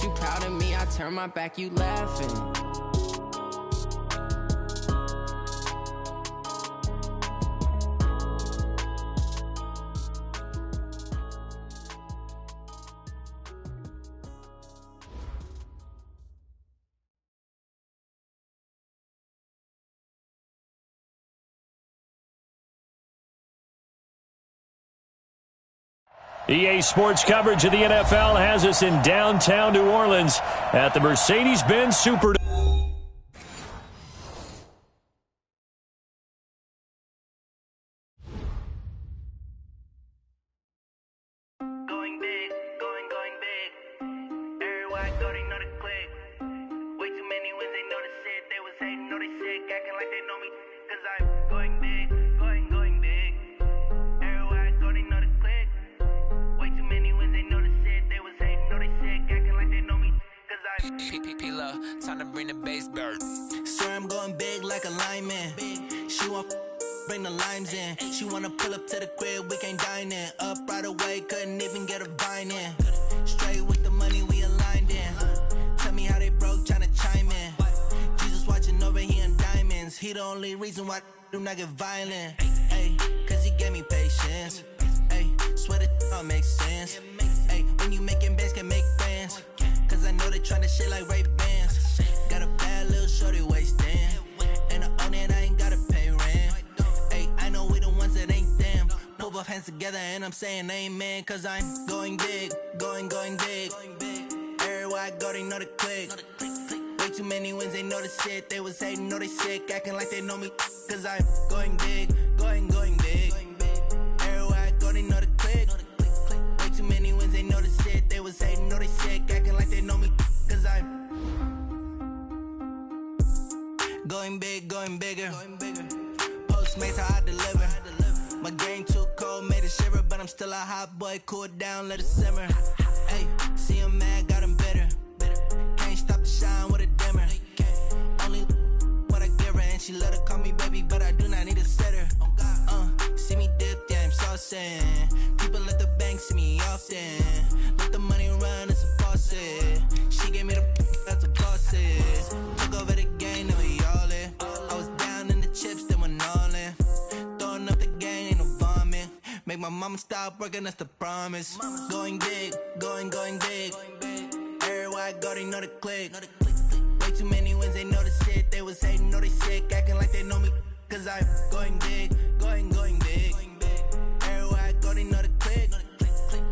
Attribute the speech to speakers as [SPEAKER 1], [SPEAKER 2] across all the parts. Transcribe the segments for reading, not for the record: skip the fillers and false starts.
[SPEAKER 1] you proud of me, I turn my back, you laughing.
[SPEAKER 2] EA Sports coverage of the NFL has us in downtown New Orleans at the Mercedes-Benz Superdome.
[SPEAKER 3] Going big, going big. Everybody already know the click. Way too many wins, they know the shit. They was hating, know they sick, acting like they know me. Cause I'm going big, going big. Everybody already know the click. Way too many wins, they know the shit. They was hating, know they sick, acting like they know me. Cause I'm
[SPEAKER 4] P-P-P-Love, time to bring the bass bird.
[SPEAKER 3] Swear I'm going big like a lineman. She want bring the limes in. She wanna pull up to the crib, we can't dine in. Up right away, couldn't even get a vine in. Straight with the money, we aligned in. Tell me how they broke, tryna chime in. Jesus watching over here in diamonds. He the only reason why I do not get violent. Ay, cause he gave me patience. Ay, swear that all makes sense. Ay, when you making bands, can make friends. Cause I know they tryna shit like Ray-Bans. Got a bad little shorty wasting. And I own it, I ain't gotta pay rent. Ay, I know we the ones that ain't them. Pull both hands together and I'm saying amen. Cause I'm going big, going big. Everywhere I go, they know the click. Way too many wins, they know the shit. They was hating, know they sick, acting like they know me. Cause I'm going big, going big. Everywhere I go, they know the click. Way too many wins, they know the shit. They was hating, know they sick, acting like they know me. Cause I'm going big, going bigger. Postmates, how I deliver. My game too cold, made it shiver. But I'm still a hot boy, cool it down, let it simmer. Hey, see him mad, got him bitter. Can't stop the shine with a dimmer. Only what I give her, and she let her call me baby, but I do not need a sitter. See me dip, yeah, I'm saucing. People at the bank see me often. Let the money run, it's a faucet. She gave me the that's a faucet. Took over the game, then we all in. I was down in the chips, then went all in. Throwing up the game, ain't no vomit. Make my mama stop working, that's the promise. Going big, going big. Everywhere I go, they know the click. Way too many wins, they know the shit. They was hating, know they sick, acting like they know me. Cause I'm going big, going big. Everywhere I go, they know the click.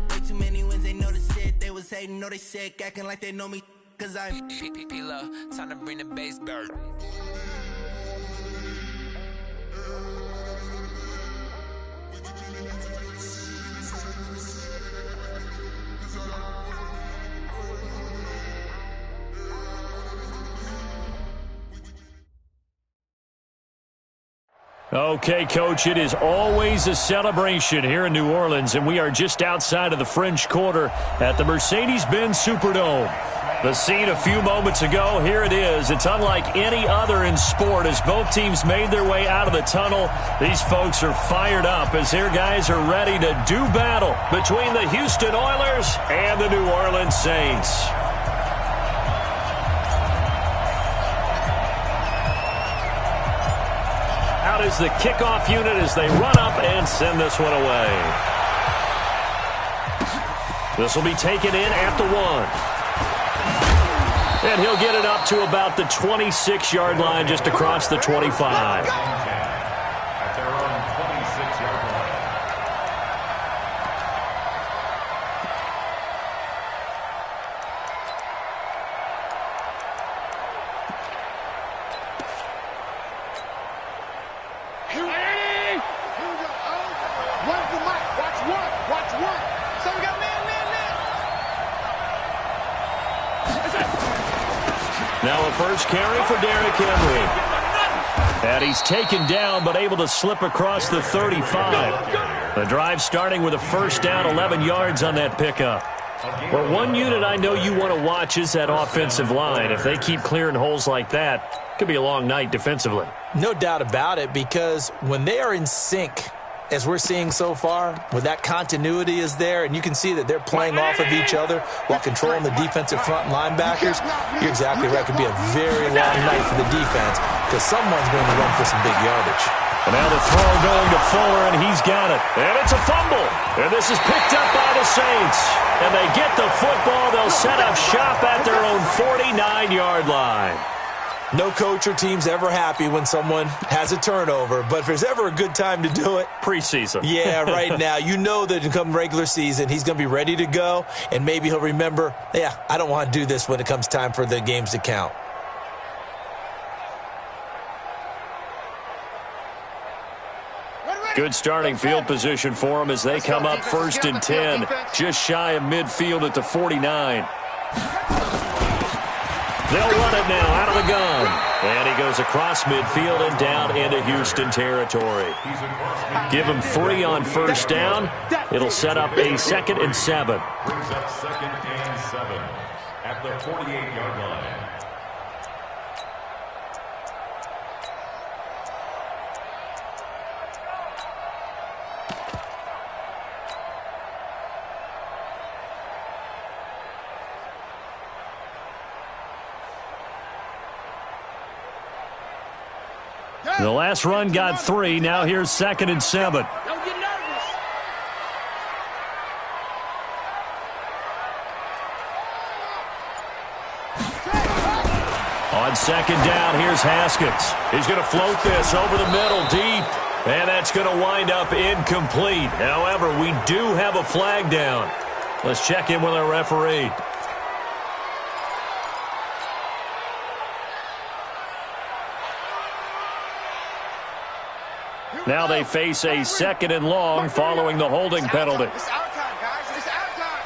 [SPEAKER 3] Way too many wins, they know the shit. They was hating, know they sick, acting like they know me. Cause I'm
[SPEAKER 4] P-P-P-Love, time to bring the bass bird.
[SPEAKER 2] Okay, Coach, it is always a celebration here in New Orleans, and we are just outside of the French Quarter at the Mercedes-Benz Superdome. The scene a few moments ago, here it is. It's unlike any other in sport as both teams made their way out of the tunnel. These folks are fired up as their guys are ready to do battle between the Houston Oilers and the New Orleans Saints. Out is the kickoff unit as they run up and send this one away. This will be taken in at the 1. And he'll get it up to about the 26-yard line just across the 25.
[SPEAKER 5] At their own 26-yard line.
[SPEAKER 2] Now a first carry for Derrick Henry. And he's taken down but able to slip across the 35. The drive starting with a first down, 11 yards on that pickup. Well, one unit I know you want to watch is that offensive line. If they keep clearing holes like that, it could be a long night defensively.
[SPEAKER 6] No doubt about it, because when they are in sync, as we're seeing so far, when that continuity is there and you can see that they're playing off of each other while controlling the defensive front linebackers, you're exactly right. It could be a very long night for the defense because someone's going to run for some big yardage.
[SPEAKER 2] And now the throw going to Fuller, and he's got it. And it's a fumble. And this is picked up by the Saints. And they get the football. They'll set up shop at their own 49-yard line.
[SPEAKER 6] No coach or team's ever happy when someone has a turnover, but if there's ever a good time to do it,
[SPEAKER 2] preseason.
[SPEAKER 6] Yeah, right now. You know that come regular season, he's going to be ready to go, and maybe he'll remember, yeah, I don't want to do this when it comes time for the games to count.
[SPEAKER 2] Good starting field position for them as they come up 1st and 10, just shy of midfield at the 49. They'll run it now out of the gun. And he goes across midfield and down into Houston territory. Give him 3 on 1st down. It'll set up a 2nd and 7.
[SPEAKER 5] Brings up 2nd and 7 at the 48-yard line.
[SPEAKER 2] The last run got 3. Now here's 2nd and 7.
[SPEAKER 7] Don't get nervous.
[SPEAKER 2] On 2nd down, here's Haskins. He's going to float this over the middle deep. And that's going to wind up incomplete. However, we do have a flag down. Let's check in with our referee. Now they face a 2nd and long following the holding penalty.
[SPEAKER 7] It's our time, guys. It's our time.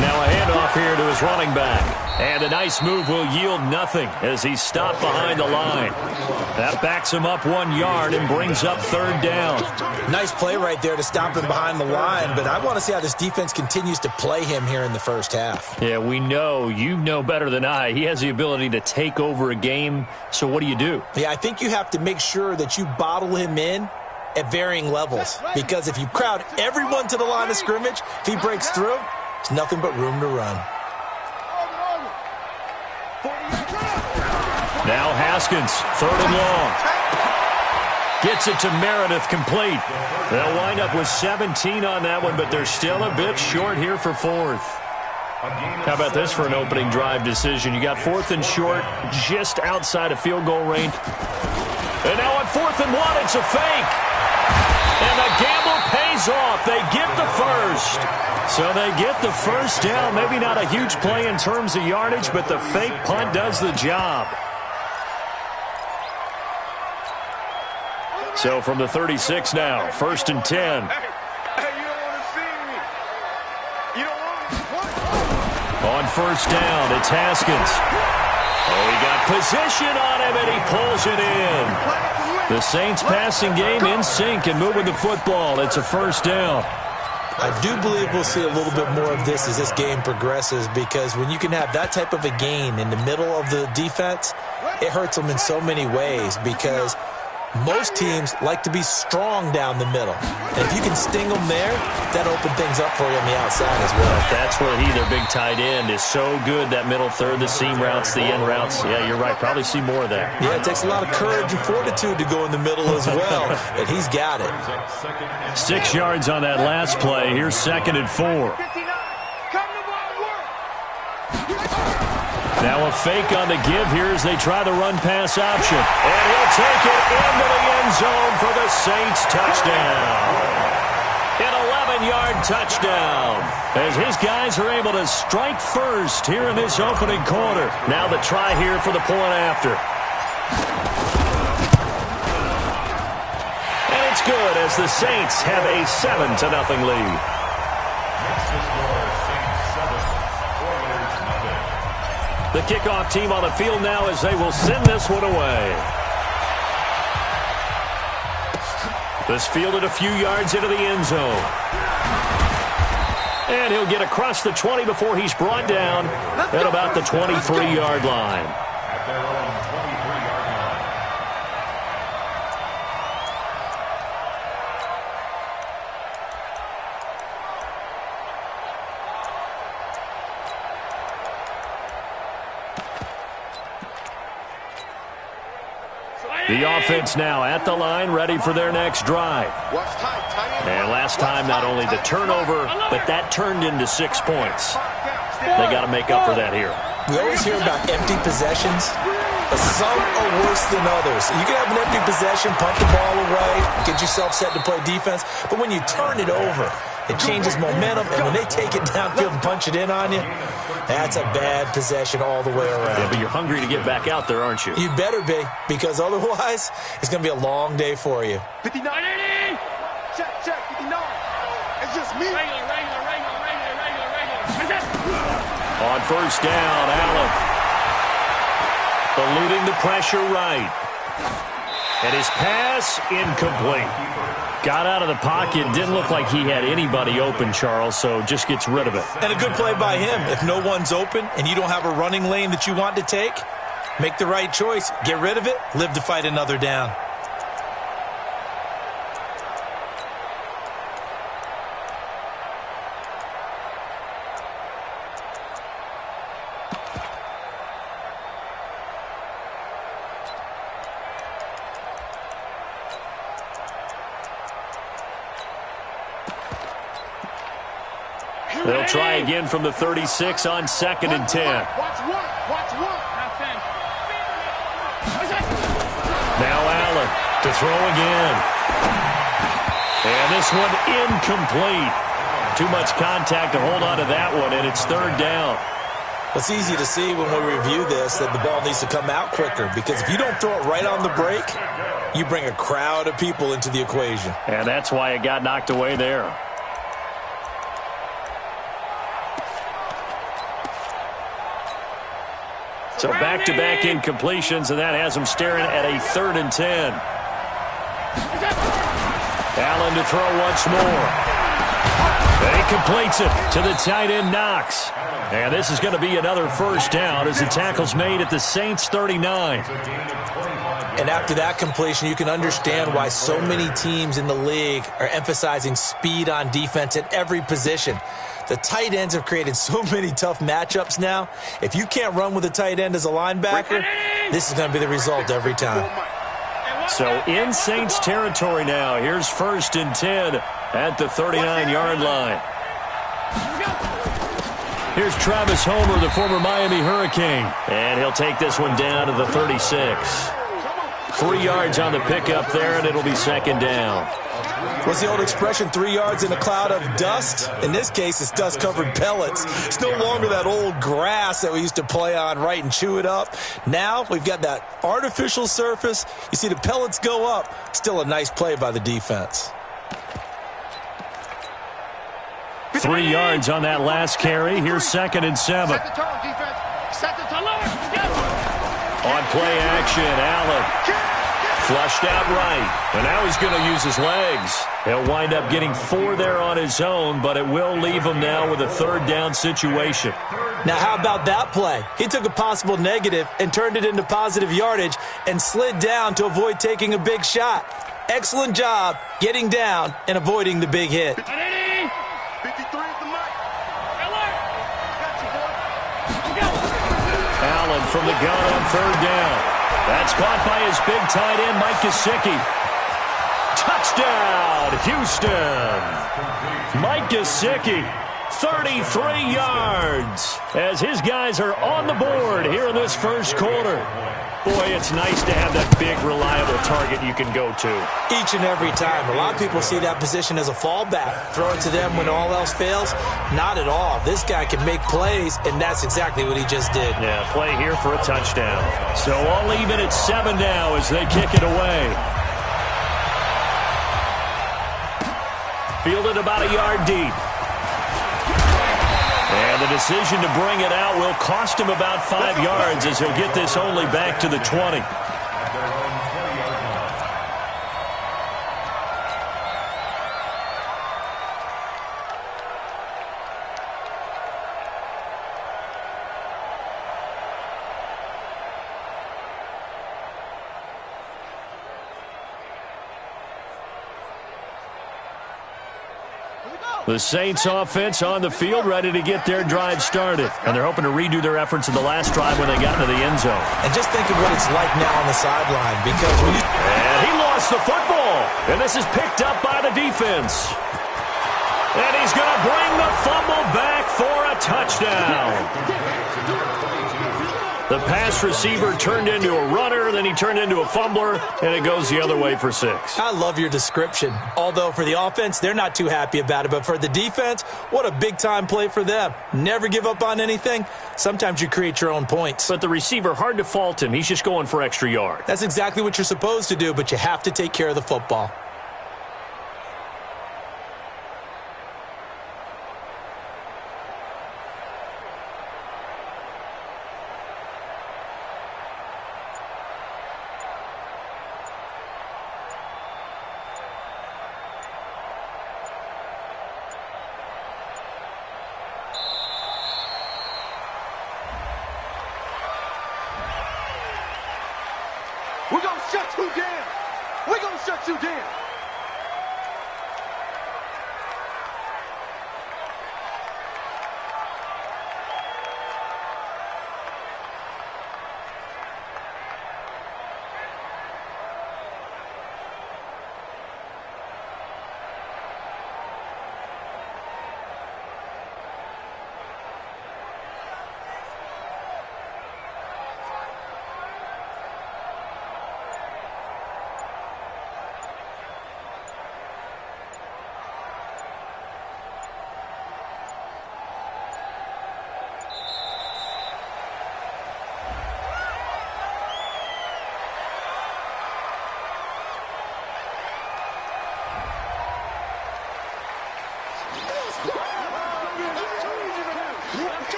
[SPEAKER 2] Now a handoff here to his running back. And a nice move will yield nothing as he's stopped behind the line. That backs him up 1 yard and brings up 3rd down.
[SPEAKER 6] Nice play right there to stop him behind the line, but I want to see how this defense continues to play him here in the first half.
[SPEAKER 2] Yeah, we know. You know better than I. He has the ability to take over a game, so what do you do?
[SPEAKER 6] Yeah, I think you have to make sure that you bottle him in at varying levels, because if you crowd everyone to the line of scrimmage, if he breaks through, it's nothing but room to run.
[SPEAKER 2] Now Haskins, 3rd and long. Gets it to Meredith, complete. They'll wind up with 17 on that one, but they're still a bit short here for 4th. How about this for an opening drive decision? You got 4th and short, just outside of field goal range. And now on 4th and 1, it's a fake. And the gamble pays off. They get the first. So they get the first down. Maybe not a huge play in terms of yardage, but the fake punt does the job. So from the 36 now, 1st and 10.
[SPEAKER 7] Hey, you don't want to see me. You don't want to.
[SPEAKER 2] On 1st down, it's Haskins. Oh, he got position on him, and he pulls it in. The Saints passing game in sync and moving the football. It's a 1st down.
[SPEAKER 6] I do believe we'll see a little bit more of this as this game progresses, because when you can have that type of a gain in the middle of the defense, it hurts them in so many ways, because most teams like to be strong down the middle. And if you can sting them there, that opens things up for you on the outside as well.
[SPEAKER 2] That's where their big tight end, is so good, that middle third, the seam routes, the end routes. Yeah, you're right. Probably see more of that.
[SPEAKER 6] Yeah, it takes a lot of courage and fortitude to go in the middle as well, and he's got it.
[SPEAKER 2] 6 yards on that last play. Here's 2nd and 4. Now a fake on the give here as they try the run-pass option. And he'll take it into the end zone for the Saints touchdown. An 11-yard touchdown as his guys are able to strike first here in this opening quarter. Now the try here for the point after. And it's good as the Saints have a 7-0 lead. The kickoff team on the field now as they will send this one away. This fielded a few yards into the end zone. And he'll get across the 20 before he's brought down at about the 23-yard line.
[SPEAKER 5] At their own 23-yard line.
[SPEAKER 2] The offense now at the line, ready for their next drive. And last time, not only the turnover, but that turned into 6 points. They got to make up for that here.
[SPEAKER 6] We always hear about empty possessions, but some are worse than others. You can have an empty possession, punt the ball away, get yourself set to play defense, but when you turn it over, it changes momentum, and when they take it downfield and punch it in on you, that's a bad possession all the way around.
[SPEAKER 2] Yeah, but you're hungry to get back out there, aren't you?
[SPEAKER 6] You better be, because otherwise, it's going to be a long day for you.
[SPEAKER 7] 59. Check, 59. It's just me. Regular.
[SPEAKER 2] On first down, Allen. Eluding the pressure right. And his pass incomplete. Got out of the pocket. Didn't look like he had anybody open, Charles, so just gets rid of it.
[SPEAKER 6] And a good play by him. If no one's open and you don't have a running lane that you want to take, make the right choice. Get rid of it. Live to fight another down.
[SPEAKER 2] They'll try again from the 36 on 2nd and 10. Now Allen to throw again. And this one incomplete. Too much contact to hold on to that one, and it's 3rd down.
[SPEAKER 6] It's easy to see when we review this that the ball needs to come out quicker, because if you don't throw it right on the break, you bring a crowd of people into the equation.
[SPEAKER 2] And that's why it got knocked away there. So back-to-back incompletions, and that has him staring at a 3rd and 10. Allen to throw once more. And he completes it to the tight end, Knox. And this is going to be another first down as the tackle's made at the Saints' 39.
[SPEAKER 6] And after that completion, you can understand why so many teams in the league are emphasizing speed on defense at every position. The tight ends have created so many tough matchups now. If you can't run with a tight end as a linebacker, this is going to be the result every time.
[SPEAKER 2] So in Saints territory now. Here's 1st and 10 at the 39-yard line. Here's Travis Homer, the former Miami Hurricane. And he'll take this one down to the 36. 3 yards on the pickup there, and it'll be 2nd down.
[SPEAKER 6] What's the old expression, 3 yards in a cloud of dust? In this case, it's dust-covered pellets. It's no longer that old grass that we used to play on, right, and chew it up. Now we've got that artificial surface. You see the pellets go up. Still a nice play by the defense.
[SPEAKER 2] 3 yards on that last carry. Here's 2nd and 7. On play action, Allen. Flushed out right, and now he's going to use his legs. He'll wind up getting 4 there on his own, but it will leave him now with a 3rd down situation.
[SPEAKER 6] Now, how about that play? He took a possible negative and turned it into positive yardage and slid down to avoid taking a big shot. Excellent job getting down and avoiding the big hit.
[SPEAKER 7] 53 is the mic.
[SPEAKER 2] Allen from the gun on 3rd down. That's caught by his big tight end, Mike Gesicki. Touchdown, Houston. Mike Gesicki, 33 yards, as his guys are on the board here in this first quarter. Boy, it's nice to have that big, reliable target you can go to.
[SPEAKER 6] Each and every time. A lot of people see that position as a fallback. Throw it to them when all else fails. Not at all. This guy can make plays, and that's exactly what he just did.
[SPEAKER 2] Yeah, play here for a touchdown. So all even at 7 now as they kick it away. Fielded about a yard deep. And the decision to bring it out will cost him about 5 yards as he'll get this only back to the 20. The Saints offense on the field, ready to get their drive started. And they're hoping to redo their efforts in the last drive when they got into the end zone.
[SPEAKER 6] And just think of what it's like now on the sideline, because when you...
[SPEAKER 2] And he lost the football. And this is picked up by the defense. And he's going to bring the fumble back for a touchdown. The pass receiver turned into a runner, then he turned into a fumbler, and it goes the other way for 6.
[SPEAKER 6] I love your description. Although for the offense, they're not too happy about it. But for the defense, what a big-time play for them. Never give up on anything. Sometimes you create your own points.
[SPEAKER 2] But the receiver, hard to fault him. He's just going for extra yards.
[SPEAKER 6] That's exactly what you're supposed to do, but you have to take care of the football.
[SPEAKER 7] We're going to shut you down. We're going to shut you down.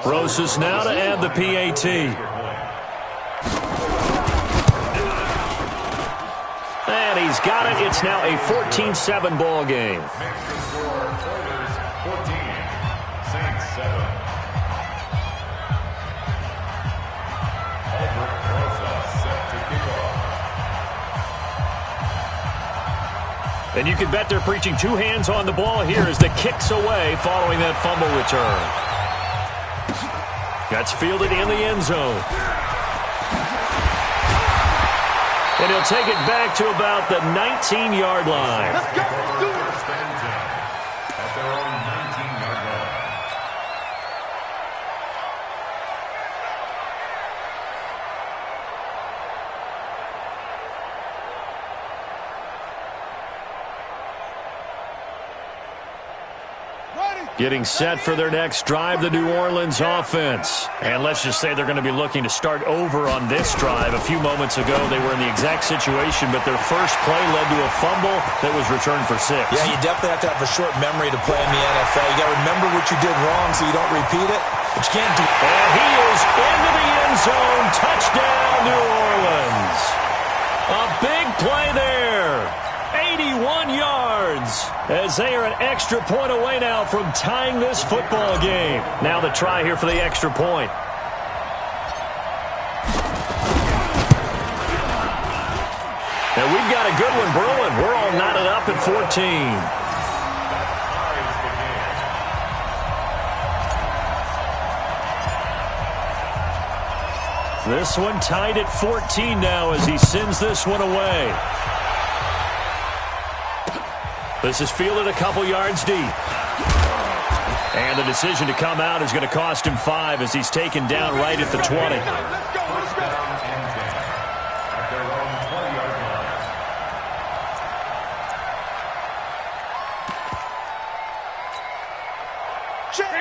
[SPEAKER 2] Roses now to add the PAT. And he's got it. It's now a 14-7 ball game. And you can bet they're preaching two hands on the ball here as the kick's away following that fumble return. That's fielded in the end zone. And he'll take it back to about the 19-yard line.
[SPEAKER 7] Let's go. Let's do it.
[SPEAKER 5] At their own 19-yard line.
[SPEAKER 2] Getting set for their next drive, the New Orleans offense. And let's just say they're going to be looking to start over on this drive. A few moments ago, they were in the exact situation, but their first play led to a fumble that was returned for 6.
[SPEAKER 6] Yeah, you definitely have to have a short memory to play in the NFL. You got to remember what you did wrong so you don't repeat it, but you can't do it.
[SPEAKER 2] And he is into the end zone. Touchdown, New Orleans. A big play there. 81 yards as they are an extra point away now from tying this football game. Now the try here for the extra point. And we've got a good one brewing. We're all knotted up at 14. This one tied at 14 now as he sends this one away. This is fielded a couple yards deep. And the decision to come out is going to cost him 5 as he's taken down right at the 20.
[SPEAKER 7] Let's go. Let's go.
[SPEAKER 5] At their own 20-yard line.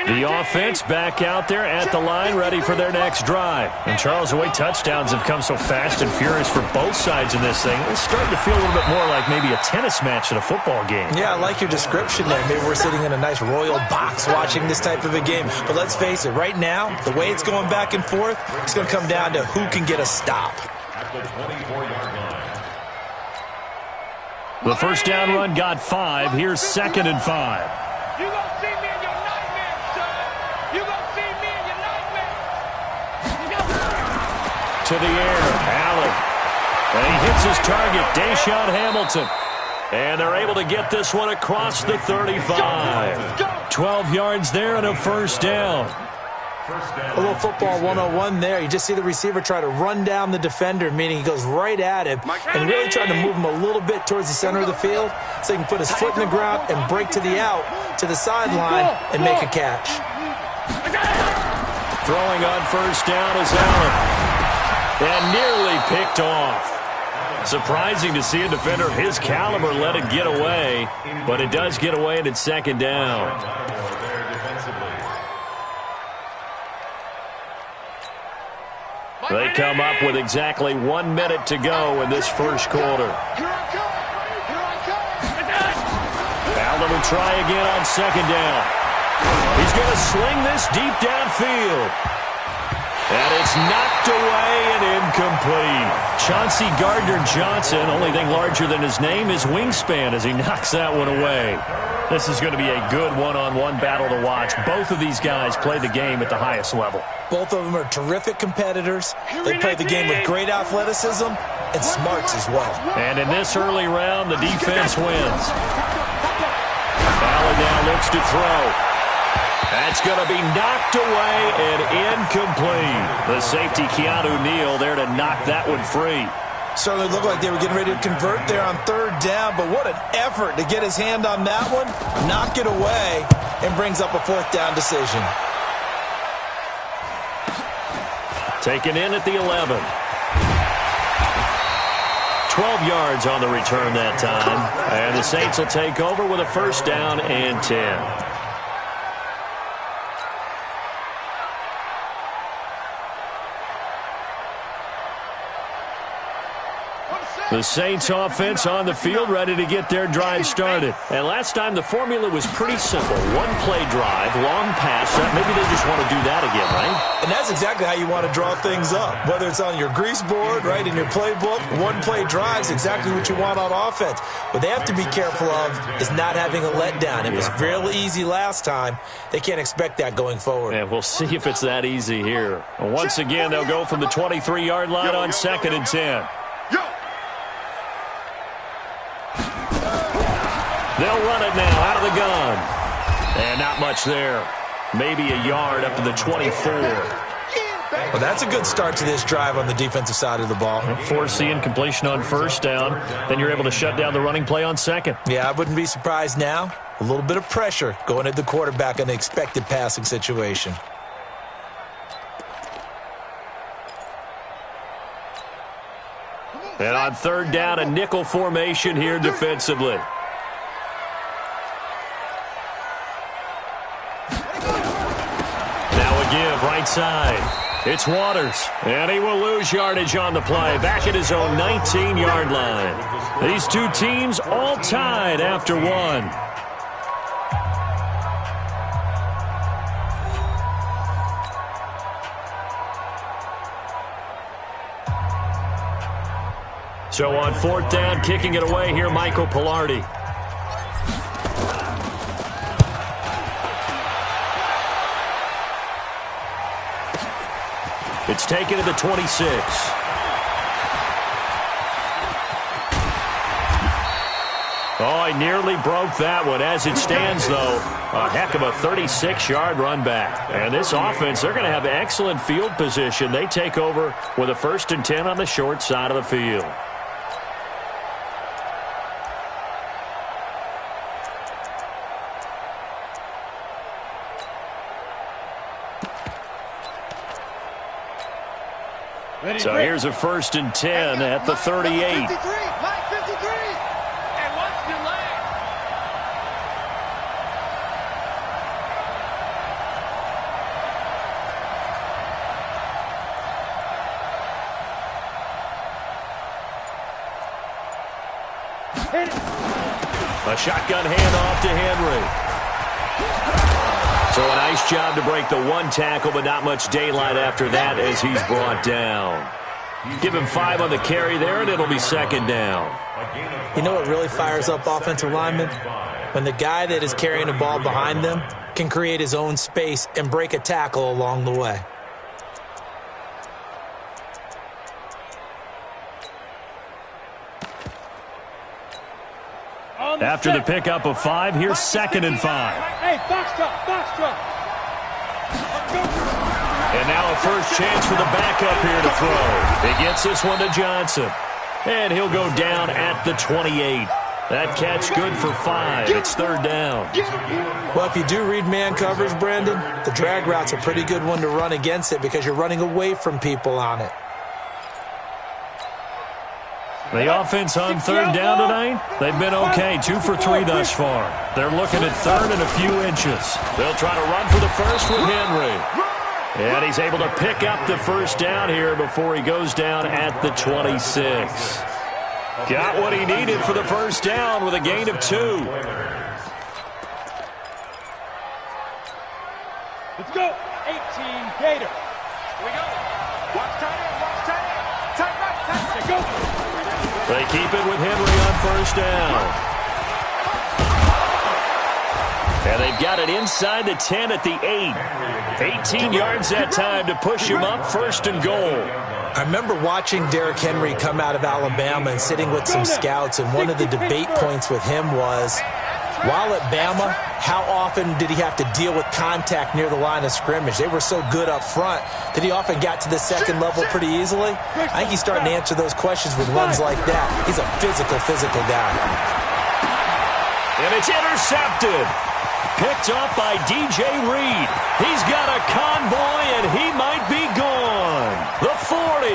[SPEAKER 2] The offense back out there at the line, ready for their next drive. And Charles, the way touchdowns have come so fast and furious for both sides in this thing, it's starting to feel a little bit more like maybe a tennis match at a football game.
[SPEAKER 6] Yeah, I like your description there. Maybe we're sitting in a nice royal box watching this type of a game. But let's face it, right now, the way it's going back and forth, it's going to come down to who can get a stop.
[SPEAKER 5] At the 24-yard line.
[SPEAKER 2] The first down run got 5. Here's 2nd and 5.
[SPEAKER 7] You gonna see me in your nightmares, son. You gonna see me in your nightmares.
[SPEAKER 2] To the air, Allen. And he hits his target, Deshaun Hamilton. And they're able to get this one across the 35. 12 yards there and a first down.
[SPEAKER 6] A little football 101 there. You just see the receiver try to run down the defender, meaning he goes right at him and really trying to move him a little bit towards the center of the field so he can put his foot in the ground and break to the out, to the sideline, and make a catch.
[SPEAKER 2] Throwing on first down is Allen. And nearly picked off. Surprising to see a defender of his caliber let it get away, but it does get away and it's second down. They come up with exactly 1 minute to go in this first quarter. Allen will try again on second down. He's going to sling this deep downfield. And it's knocked away and incomplete. Chauncey Gardner-Johnson, only thing larger than his name is wingspan as he knocks that one away. This is going to be a good one-on-one battle to watch. Both of these guys play the game at the highest level.
[SPEAKER 6] Both of them are terrific competitors. They play the game with great athleticism and smarts as well.
[SPEAKER 2] And in this early round, the defense wins. Allen now looks to throw. That's going to be knocked away and incomplete. The safety, Keanu Neal, there to knock that one free.
[SPEAKER 6] Certainly looked like they were getting ready to convert there on third down, but what an effort to get his hand on that one, knock it away, and brings up a fourth down decision.
[SPEAKER 2] Taken in at the 11. 12 yards on the return that time. And the Saints will take over with a first down and 10. The Saints offense on the field, ready to get their drive started. And last time the formula was pretty simple. One play drive, long pass. Maybe they just want to do that again, right?
[SPEAKER 6] And that's exactly how you want to draw things up. Whether it's on your grease board, right, in your playbook, one play drive is exactly what you want on offense. What they have to be careful of is not having a letdown. It was real easy last time. They can't expect that going forward.
[SPEAKER 2] And we'll see if it's that easy here. Once again, they'll go from the 23-yard line on second and 10. They'll run it now out of the gun. And not much there. Maybe a yard up to the 24.
[SPEAKER 6] Well, that's a good start to this drive on the defensive side of the ball.
[SPEAKER 2] Force the incompletion on first down. Then you're able to shut down the running play on second.
[SPEAKER 6] Yeah, I wouldn't be surprised now. A little bit of pressure going at the quarterback in an expected passing situation.
[SPEAKER 2] And on third down, a nickel formation here defensively. Give right side. It's Waters. And he will lose yardage on the play. Back at his own 19-yard line. These two teams all tied after one. So on fourth down, kicking it away here, Michael Pilardi. It's taken to the 26. Oh, he nearly broke that one. As it stands, though, a heck of a 36-yard run back. And this offense, they're going to have excellent field position. They take over with a 1st and 10 on the short side of the field. So here's a 1st and 10 at the 38.
[SPEAKER 7] Line 53, and watch the leg.
[SPEAKER 2] A shotgun handoff to Henry. So a nice job to break the one tackle, but not much daylight after that as he's brought down. Give him 5 on the carry there, and it'll be second down.
[SPEAKER 6] You know what really fires up offensive linemen? When the guy that is carrying the ball behind them can create his own space and break a tackle along the way.
[SPEAKER 2] After the pickup of 5, here's 2nd and 5.
[SPEAKER 8] Hey, box drop.
[SPEAKER 2] And now a first chance for the backup here to throw. He gets this one to Johnson. And he'll go down at the 28. That catch good for 5. It's 3rd down.
[SPEAKER 6] Well, if you do read man coverage, Brandon, the drag route's a pretty good one to run against it because you're running away from people on it.
[SPEAKER 2] The offense on 3rd down tonight, they've been okay. 2 for 3 thus far. They're looking at 3rd and a few inches. They'll try to run for the first with Henry. And he's able to pick up the first down here before he goes down at the 26. Got what he needed for the first down with a gain of 2.
[SPEAKER 8] Let's go. 18 Gator.
[SPEAKER 7] Here we go. Watch tight end. Tight right.
[SPEAKER 8] Go.
[SPEAKER 2] They keep it with Henry on first down. And they've got it inside the 10 at the 8. 18 yards that time to push him up 1st and goal.
[SPEAKER 6] I remember watching Derrick Henry come out of Alabama and sitting with some scouts, and one of the debate points with him was, while at Bama, how often did he have to deal with contact near the line of scrimmage? They were so good up front that he often got to the 2nd level pretty easily. I think he's starting to answer those questions with runs like that. He's a physical guy.
[SPEAKER 2] And it's intercepted. Picked up by DJ Reed. He's got a convoy, and he might be gone. The 40,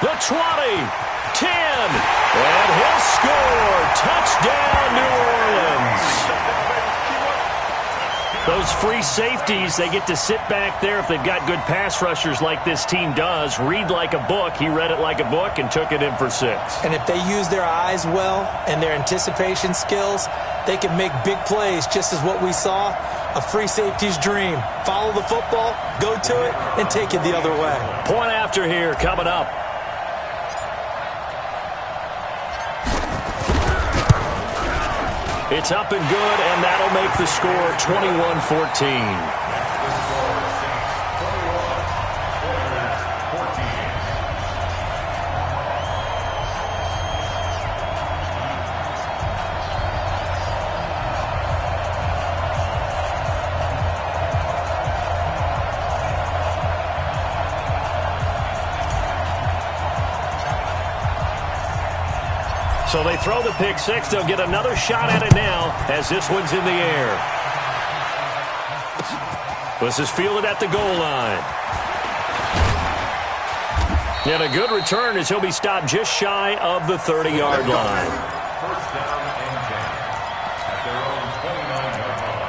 [SPEAKER 2] the 20, 10, and he'll score. Touchdown, New Orleans. Those free safeties, they get to sit back there if they've got good pass rushers like this team does. Read like a book. He read it like a book and took it in for 6.
[SPEAKER 6] And if they use their eyes well and their anticipation skills, they can make big plays, just as what we saw, a free safety's dream. Follow the football, go to it, and take it the other way.
[SPEAKER 2] Point after here coming up. It's up and good, and that'll make the score 21-14. So they throw the pick 6. They'll get another shot at it now as this one's in the air. This is fielded at the goal line. And a good return as he'll be stopped just shy of the 30-yard line.
[SPEAKER 5] First down and 10 at their own 29-yard line.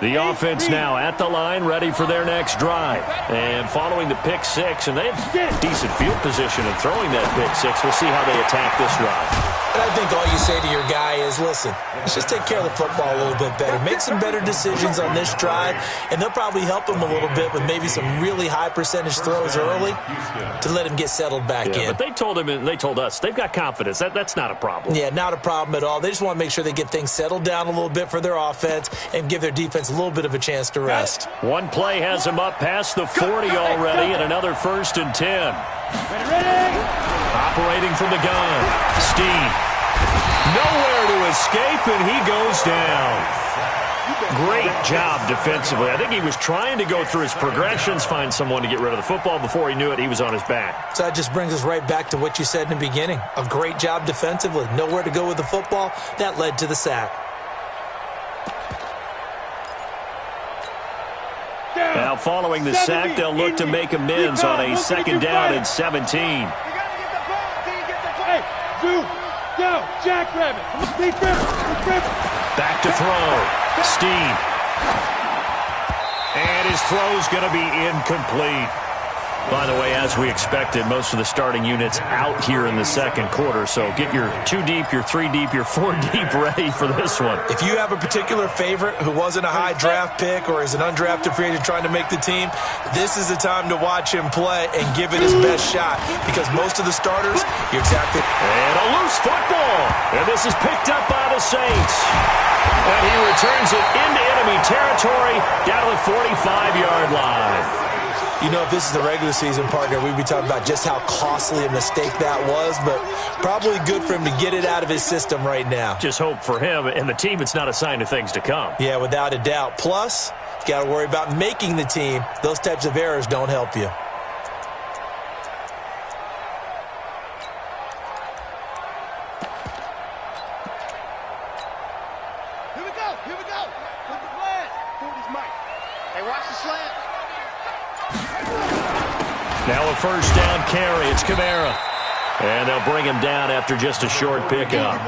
[SPEAKER 2] The offense now at the line, ready for their next drive. And following the pick 6, and they have decent field position in throwing that pick 6. We'll see how they attack this drive.
[SPEAKER 6] And I think all you say to your guy is, listen, let's just take care of the football a little bit better. Make some better decisions on this drive, and they'll probably help him a little bit with maybe some really high percentage throws early to let him get settled back in.
[SPEAKER 2] But they told him, and they told us, they've got confidence. That's not a problem.
[SPEAKER 6] Yeah, not a problem at all. They just want to make sure they get things settled down a little bit for their offense and give their defense a little bit of a chance to rest.
[SPEAKER 2] One play has him up past the 40 already, and another 1st and 10. Operating from the gun, Steve. Nowhere to escape, and he goes down. Great job defensively. I think he was trying to go through his progressions, find someone to get rid of the football. Before he knew it, he was on his back.
[SPEAKER 6] So that just brings us right back to what you said in the beginning. A great job defensively. Nowhere to go with the football. That led to the sack.
[SPEAKER 2] Now, following the sack, they'll look to make amends on a 2nd down and 17.
[SPEAKER 8] Hey, Zoo, go, Jackrabbit.
[SPEAKER 2] Back to throw. Steve. And his throw's going to be incomplete. By the way, as we expected, most of the starting units out here in the second quarter. So get your 2 deep, your 3 deep, your 4 deep ready for this one.
[SPEAKER 6] If you have a particular favorite who wasn't a high draft pick or is an undrafted free agent trying to make the team, this is the time to watch him play and give it his best shot, because most of the starters, you're exactly...
[SPEAKER 2] And a loose football. And this is picked up by the Saints. And he returns it into enemy territory down to the 45-yard line.
[SPEAKER 6] You know, if this is the regular season, partner, we'd be talking about just how costly a mistake that was, but probably good for him to get it out of his system right now.
[SPEAKER 2] Just hope for him and the team it's not a sign of things to come.
[SPEAKER 6] Yeah, without a doubt. Plus, you got to worry about making the team. Those types of errors don't help you.
[SPEAKER 8] Here we go. Here we go. Put the flag. Cody's mic. Hey, watch the slant.
[SPEAKER 2] Now a first down carry. It's Kamara. And they'll bring him down after just a short pickup.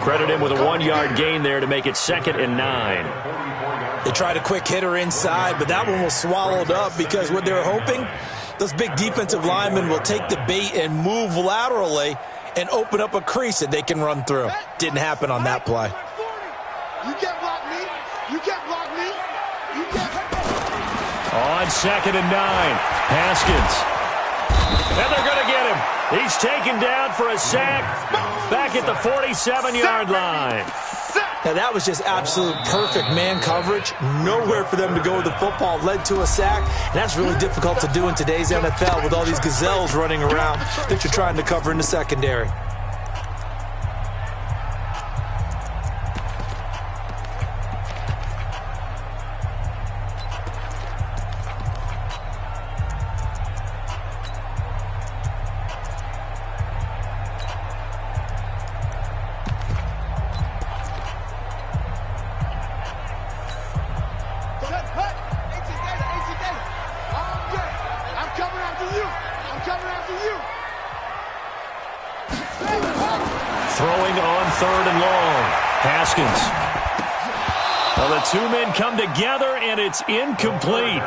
[SPEAKER 2] Credit him with a 1-yard gain there to make it 2nd and 9.
[SPEAKER 6] They tried a quick hitter inside, but that one was swallowed up because what they were hoping, those big defensive linemen will take the bait and move laterally and open up a crease that they can run through. Didn't happen on that play.
[SPEAKER 8] You can't block me. You can't block me. You can't.
[SPEAKER 2] On 2nd and 9, Haskins. And they're going to get him. He's taken down for a sack back at the 47-yard line.
[SPEAKER 6] Now, that was just absolute perfect man coverage. Nowhere for them to go with the football. Led to a sack. And that's really difficult to do in today's NFL with all these gazelles running around that you're trying to cover in the secondary.
[SPEAKER 2] Throwing on 3rd and long. Haskins. Well, the 2 men come together, and it's incomplete.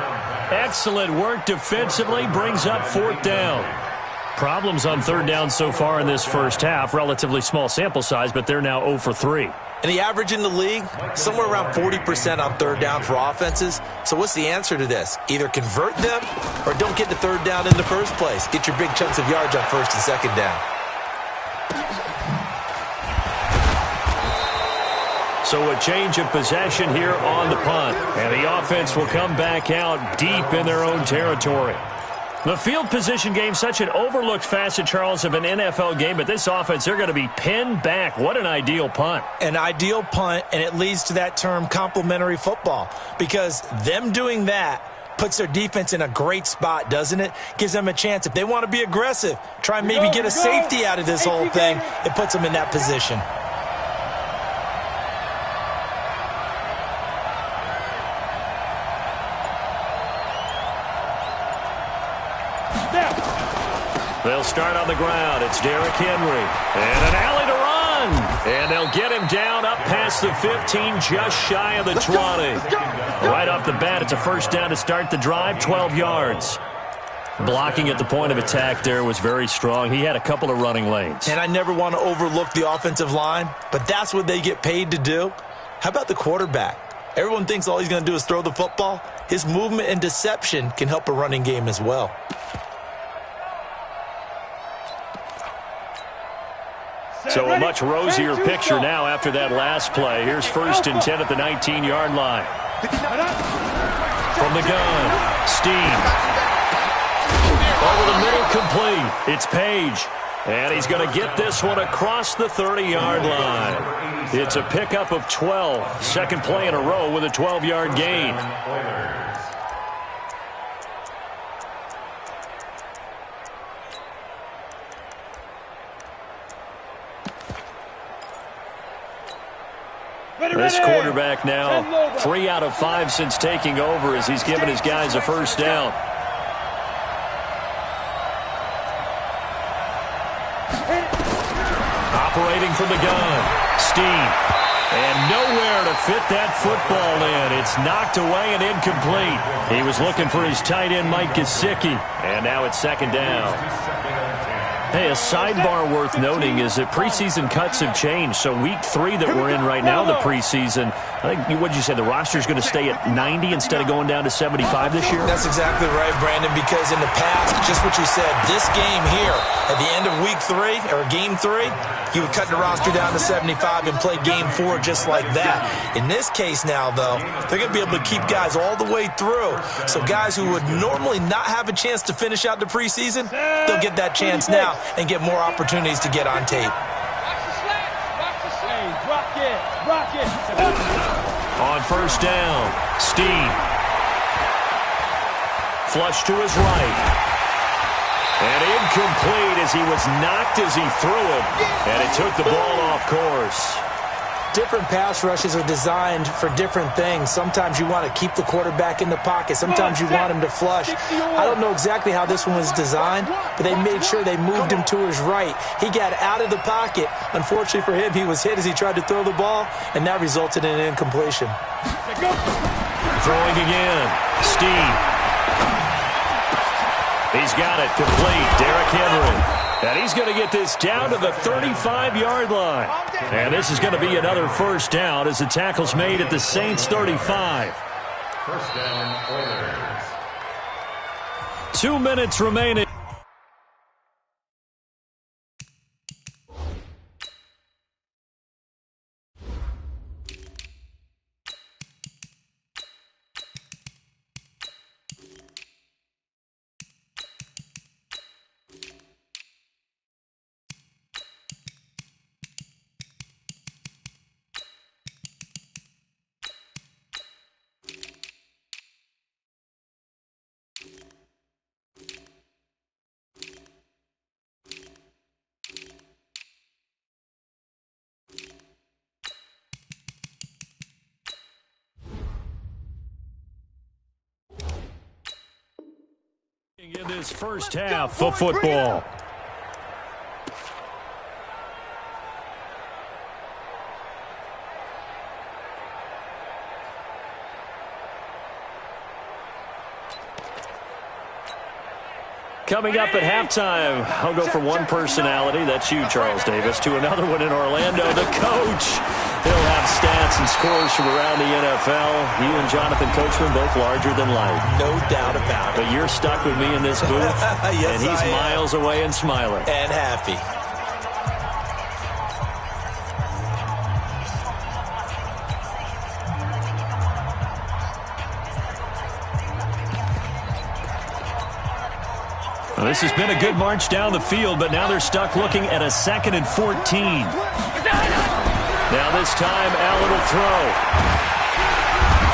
[SPEAKER 2] Excellent work defensively. Brings up 4th down. Problems on 3rd down so far in this first half. Relatively small sample size, but they're now 0 for 3.
[SPEAKER 6] And the average in the league, somewhere around 40% on 3rd down for offenses. So what's the answer to this? Either convert them or don't get to 3rd down in the first place. Get your big chunks of yards on 1st and 2nd down.
[SPEAKER 2] So a change of possession here on the punt. And the offense will come back out deep in their own territory. The field position game, such an overlooked facet, Charles, of an NFL game. But this offense, they're going to be pinned back. What an ideal punt.
[SPEAKER 6] An ideal punt, and it leads to that term complementary football. Because them doing that puts their defense in a great spot, doesn't it? Gives them a chance. If they want to be aggressive, try and maybe get a safety out of this whole thing, it puts them in that position.
[SPEAKER 2] They'll start on the ground. It's Derrick Henry. And an alley to run. And they'll get him down up past the 15, just shy of the 20. Right off the bat, it's a first down to start the drive, 12 yards. Blocking at the point of attack there was very strong. He had a couple of running lanes.
[SPEAKER 6] And I never want to overlook the offensive line, but that's what they get paid to do. How about the quarterback? Everyone thinks all he's going to do is throw the football. His movement and deception can help a running game as well.
[SPEAKER 2] So a much rosier picture now after that last play. Here's 1st and 10 at the 19-yard line. From the gun, Steen. Over the middle, complete. It's Page. And he's going to get this one across the 30-yard line. It's a pickup of 12. Second play in a row with a 12-yard gain. This quarterback now 3 out of 5 since taking over as he's given his guys a first down. Operating from the gun, Steen. And nowhere to fit that football in. It's knocked away and incomplete. He was looking for his tight end, Mike Gesicki. And now it's second down. Hey, a sidebar worth noting is that preseason cuts have changed. So week 3 that we're in right now, the preseason, I think, what did you say, the roster's going to stay at 90 instead of going down to 75 this year?
[SPEAKER 6] That's exactly right, Brandon, because in the past, just what you said, this game here, at the end of week 3, or game 3, you would cut the roster down to 75 and play game 4 just like that. In this case now, though, they're going to be able to keep guys all the way through. So guys who would normally not have a chance to finish out the preseason, they'll get that chance now and get more opportunities to get on tape.
[SPEAKER 2] On first down, Steve. Flush to his right. And incomplete as he was knocked as he threw it. And it took the ball off course.
[SPEAKER 6] Different pass rushes are designed for different things. Sometimes you want to keep the quarterback in the pocket. Sometimes you want him to flush. I don't know exactly how this one was designed, but they made sure they moved him to his right. He got out of the pocket. Unfortunately for him, he was hit as he tried to throw the ball, and that resulted in an incompletion.
[SPEAKER 2] Throwing again. Steve. He's got it complete. Derrick Henry. And he's going to get this down to the 35-yard line. And this is going to be another first down as the tackle's made at the Saints' 35.
[SPEAKER 5] First down, Oilers.
[SPEAKER 2] 2 minutes remaining. In this first half of football. Coming up at halftime, I'll go from one personality, that's you, Charles Davis, to another one in Orlando, the coach. He'll have stats and scores from around the NFL. You and Jonathan Coachman, both larger than life.
[SPEAKER 6] No doubt about it.
[SPEAKER 2] But you're stuck with me in this booth,
[SPEAKER 6] yes,
[SPEAKER 2] and he's miles away and smiling.
[SPEAKER 6] And happy.
[SPEAKER 2] Well, this has been a good march down the field, but now they're stuck looking at a 2nd and 14. Now this time, Allen will throw.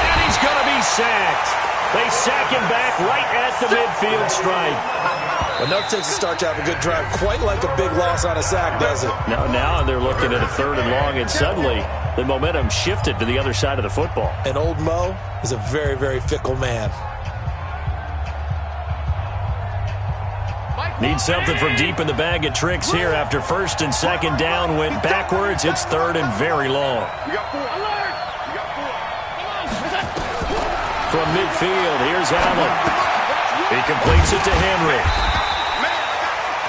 [SPEAKER 2] And he's going to be sacked. They sack him back right at the midfield stripe.
[SPEAKER 6] Enough takes to start to have a good drive. Quite like a big loss on a sack, does it?
[SPEAKER 2] Now they're looking at a 3rd and long, and suddenly the momentum shifted to the other side of the football.
[SPEAKER 6] And old Mo is a very, very fickle man.
[SPEAKER 2] Need something from deep in the bag of tricks here after 1st and 2nd down went backwards. It's 3rd and very long. From midfield, here's Allen. He completes it to Henry.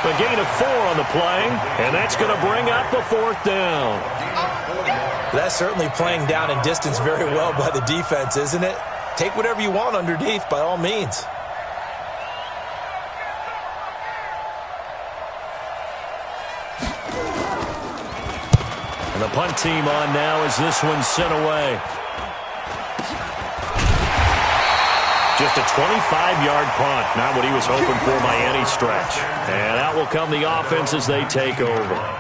[SPEAKER 2] A gain of 4 on the play, and that's going to bring up a 4th down.
[SPEAKER 6] That's certainly playing down in distance very well by the defense, isn't it? Take whatever you want underneath, by all means.
[SPEAKER 2] And the punt team on now as this one's sent away. Just a 25-yard punt. Not what he was hoping for by any stretch. And out will come the offense as they take over.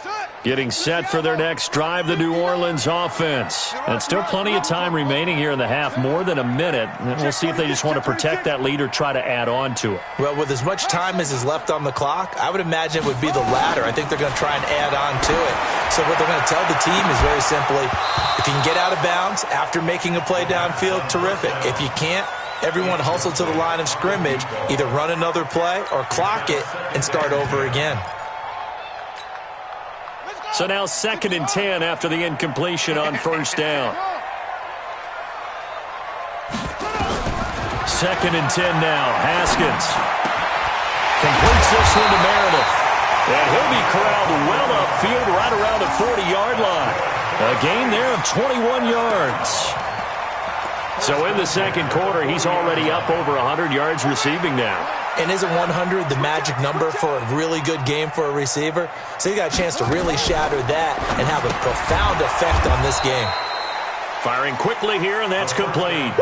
[SPEAKER 8] Set.
[SPEAKER 2] Getting set for their next drive, the New Orleans offense. And still plenty of time remaining here in the half, more than a minute. And we'll see if they just want to protect that lead or try to add on to it.
[SPEAKER 6] Well, with as much time as is left on the clock, I would imagine it would be the latter. I think they're going to try and add on to it. So what they're going to tell the team is very simply, if you can get out of bounds after making a play downfield, terrific. If you can't, everyone hustle to the line of scrimmage, either run another play or clock it and start over again.
[SPEAKER 2] So now 2nd and 10 after the incompletion on first down. 2nd and 10 now. Haskins completes this one to Meredith. And he'll be corralled well upfield right around the 40-yard line. A gain there of 21 yards. So in the second quarter, he's already up over 100 yards receiving now.
[SPEAKER 6] And isn't 100 the magic number for a really good game for a receiver? So you got a chance to really shatter that and have a profound effect on this game.
[SPEAKER 2] Firing quickly here, and that's complete.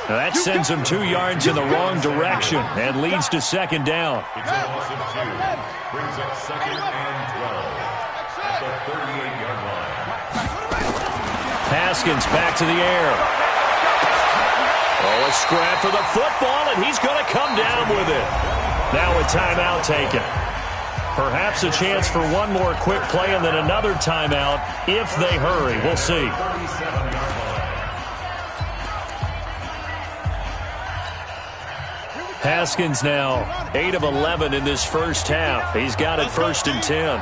[SPEAKER 2] Now that sends him 2 yards in the wrong direction and leads to second down.
[SPEAKER 5] It's a loss of 2. Brings up 2nd and 12 at the 38-yard line.
[SPEAKER 2] Haskins back to the air. Oh, a scrap for the football, and he's going to come down with it. Now a timeout taken. Perhaps a chance for one more quick play and then another timeout if they hurry. We'll see. Haskins now 8 of 11 in this first half. He's got it 1st and 10.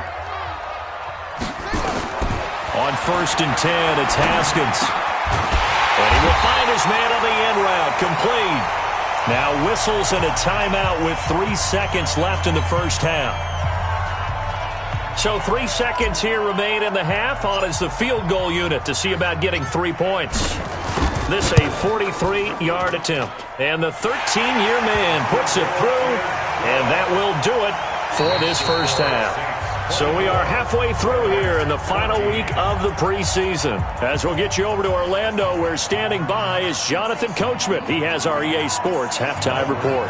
[SPEAKER 2] On 1st and 10, it's Haskins. And he will find his man on the end route. Complete. Now whistles and a timeout with 3 seconds left in the first half. So 3 seconds here remain in the half. On is the field goal unit to see about getting 3 points. This a 43-yard attempt. And the 13-year man puts it through. And that will do it for this first half. So we are halfway through here in the final week of the preseason. As we'll get you over to Orlando, where standing by is Jonathan Coachman. He has our EA Sports halftime report.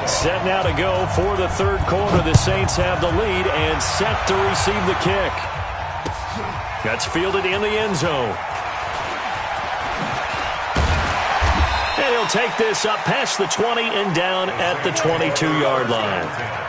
[SPEAKER 2] Set now to go for the third quarter. The Saints have the lead and set to receive the kick. That's fielded in the end zone. And he'll take this up past the 20 and down at the 22-yard line.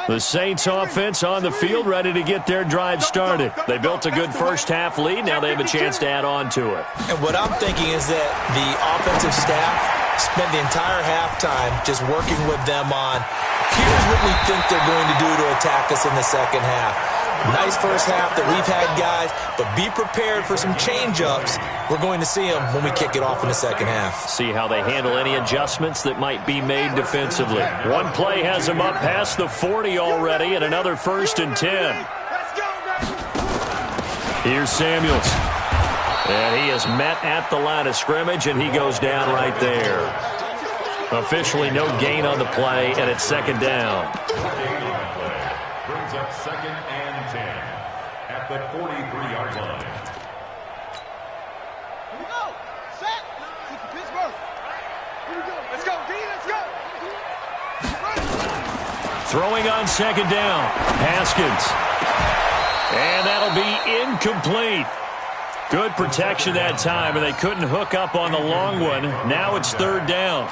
[SPEAKER 2] The Saints offense on the field, ready to get their drive started. They built a good first-half lead. Now they have a chance to add on to it.
[SPEAKER 6] And what I'm thinking is that the offensive staff spent the entire halftime just working with them on, here's what we think they're going to do to attack us in the second half. Nice first half that we've had, guys, but be prepared for some change-ups. We're going to see them when we kick it off in the second half.
[SPEAKER 2] See how they handle any adjustments that might be made defensively. One play has them up past the 40 already, and another 1st and 10. Here's Samuels. And he is met at the line of scrimmage, and he goes down right there. Officially no gain on the play, and it's second down.
[SPEAKER 5] Brings up 2nd and 10 at the 43-yard line.
[SPEAKER 8] Here we go. Set. Keep the Pittsburgh. Here we go. Let's go, D. Let's go.
[SPEAKER 2] Throwing on second down. Haskins. And that'll be incomplete. Good protection that time, and they couldn't hook up on the long one. Now it's 3rd down.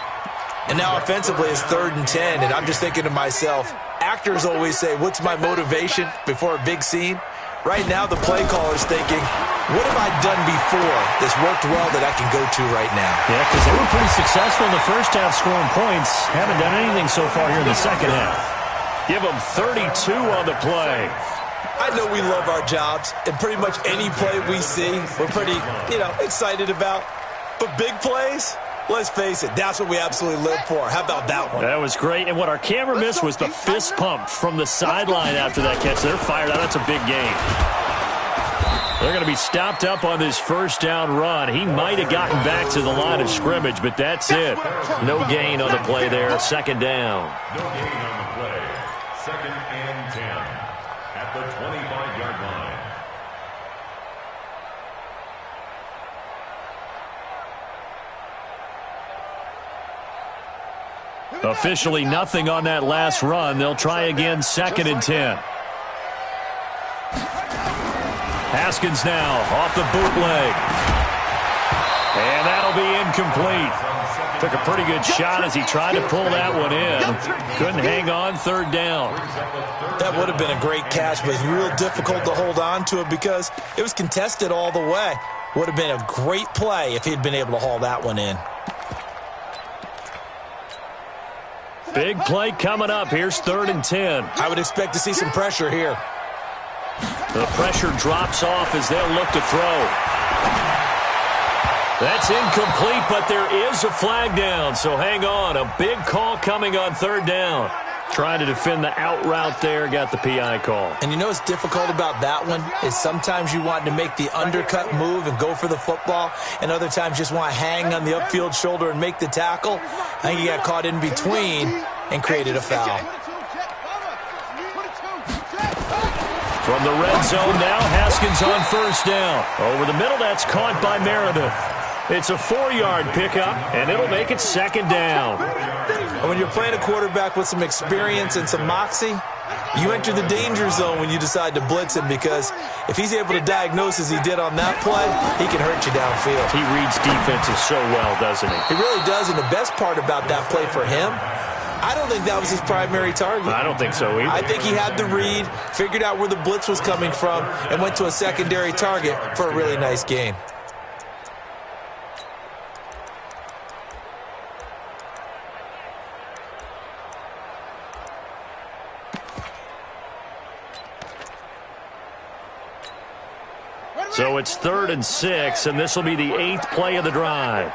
[SPEAKER 6] And now offensively it's 3rd and 10, and I'm just thinking to myself, actors always say, what's my motivation before a big scene? Right now the play caller's thinking, what have I done before that's worked well that I can go to right now?
[SPEAKER 2] Yeah, because they were pretty successful in the first half scoring points. Haven't done anything so far here in the second half. Give them 32 on the play.
[SPEAKER 6] I know we love our jobs, and pretty much any play we see, we're pretty, excited about. But big plays, let's face it, that's what we absolutely live for. How about that one?
[SPEAKER 2] That was great. And what our camera missed was the fist pump from the sideline after that catch. They're fired out. That's a big game. They're going to be stopped up on this first down run. He might have gotten back to the line of scrimmage, but that's it. No gain on the play there. Second down.
[SPEAKER 5] No gain on the play. Second and 10 at the 25-yard line.
[SPEAKER 2] Officially nothing on that last run. They'll try again, second and 10. Haskins now off the bootleg. And that'll be incomplete. Took a pretty good shot as he tried to pull that one in. Couldn't hang on, third down.
[SPEAKER 6] That would have been a great catch, but it's real difficult to hold on to it because it was contested all the way. Would have been a great play if he'd been able to haul that one in.
[SPEAKER 2] Big play coming up. Here's third and 10.
[SPEAKER 6] I would expect to see some pressure here.
[SPEAKER 2] The pressure drops off as they'll look to throw. That's incomplete, but there is a flag down, so hang on. A big call coming on third down. Trying to defend the out route there, got the PI call.
[SPEAKER 6] And you know what's difficult about that one is sometimes you want to make the undercut move and go for the football, and other times just want to hang on the upfield shoulder and make the tackle. I think he got caught in between and created a foul.
[SPEAKER 2] From the red zone now, Haskins on first down. Over the middle, that's caught by Meredith. It's a 4-yard pickup, and it'll make it second down.
[SPEAKER 6] And when you're playing a quarterback with some experience and some moxie, you enter the danger zone when you decide to blitz him, because if he's able to diagnose as he did on that play, he can hurt you downfield.
[SPEAKER 2] He reads defenses so well, doesn't he?
[SPEAKER 6] He really does, and the best part about that play for him, I don't think that was his primary target.
[SPEAKER 2] I don't think so either.
[SPEAKER 6] I think he had the read, figured out where the blitz was coming from, and went to a secondary target for a really nice gain.
[SPEAKER 2] So it's third and 6, and this will be the 8th play of the drive.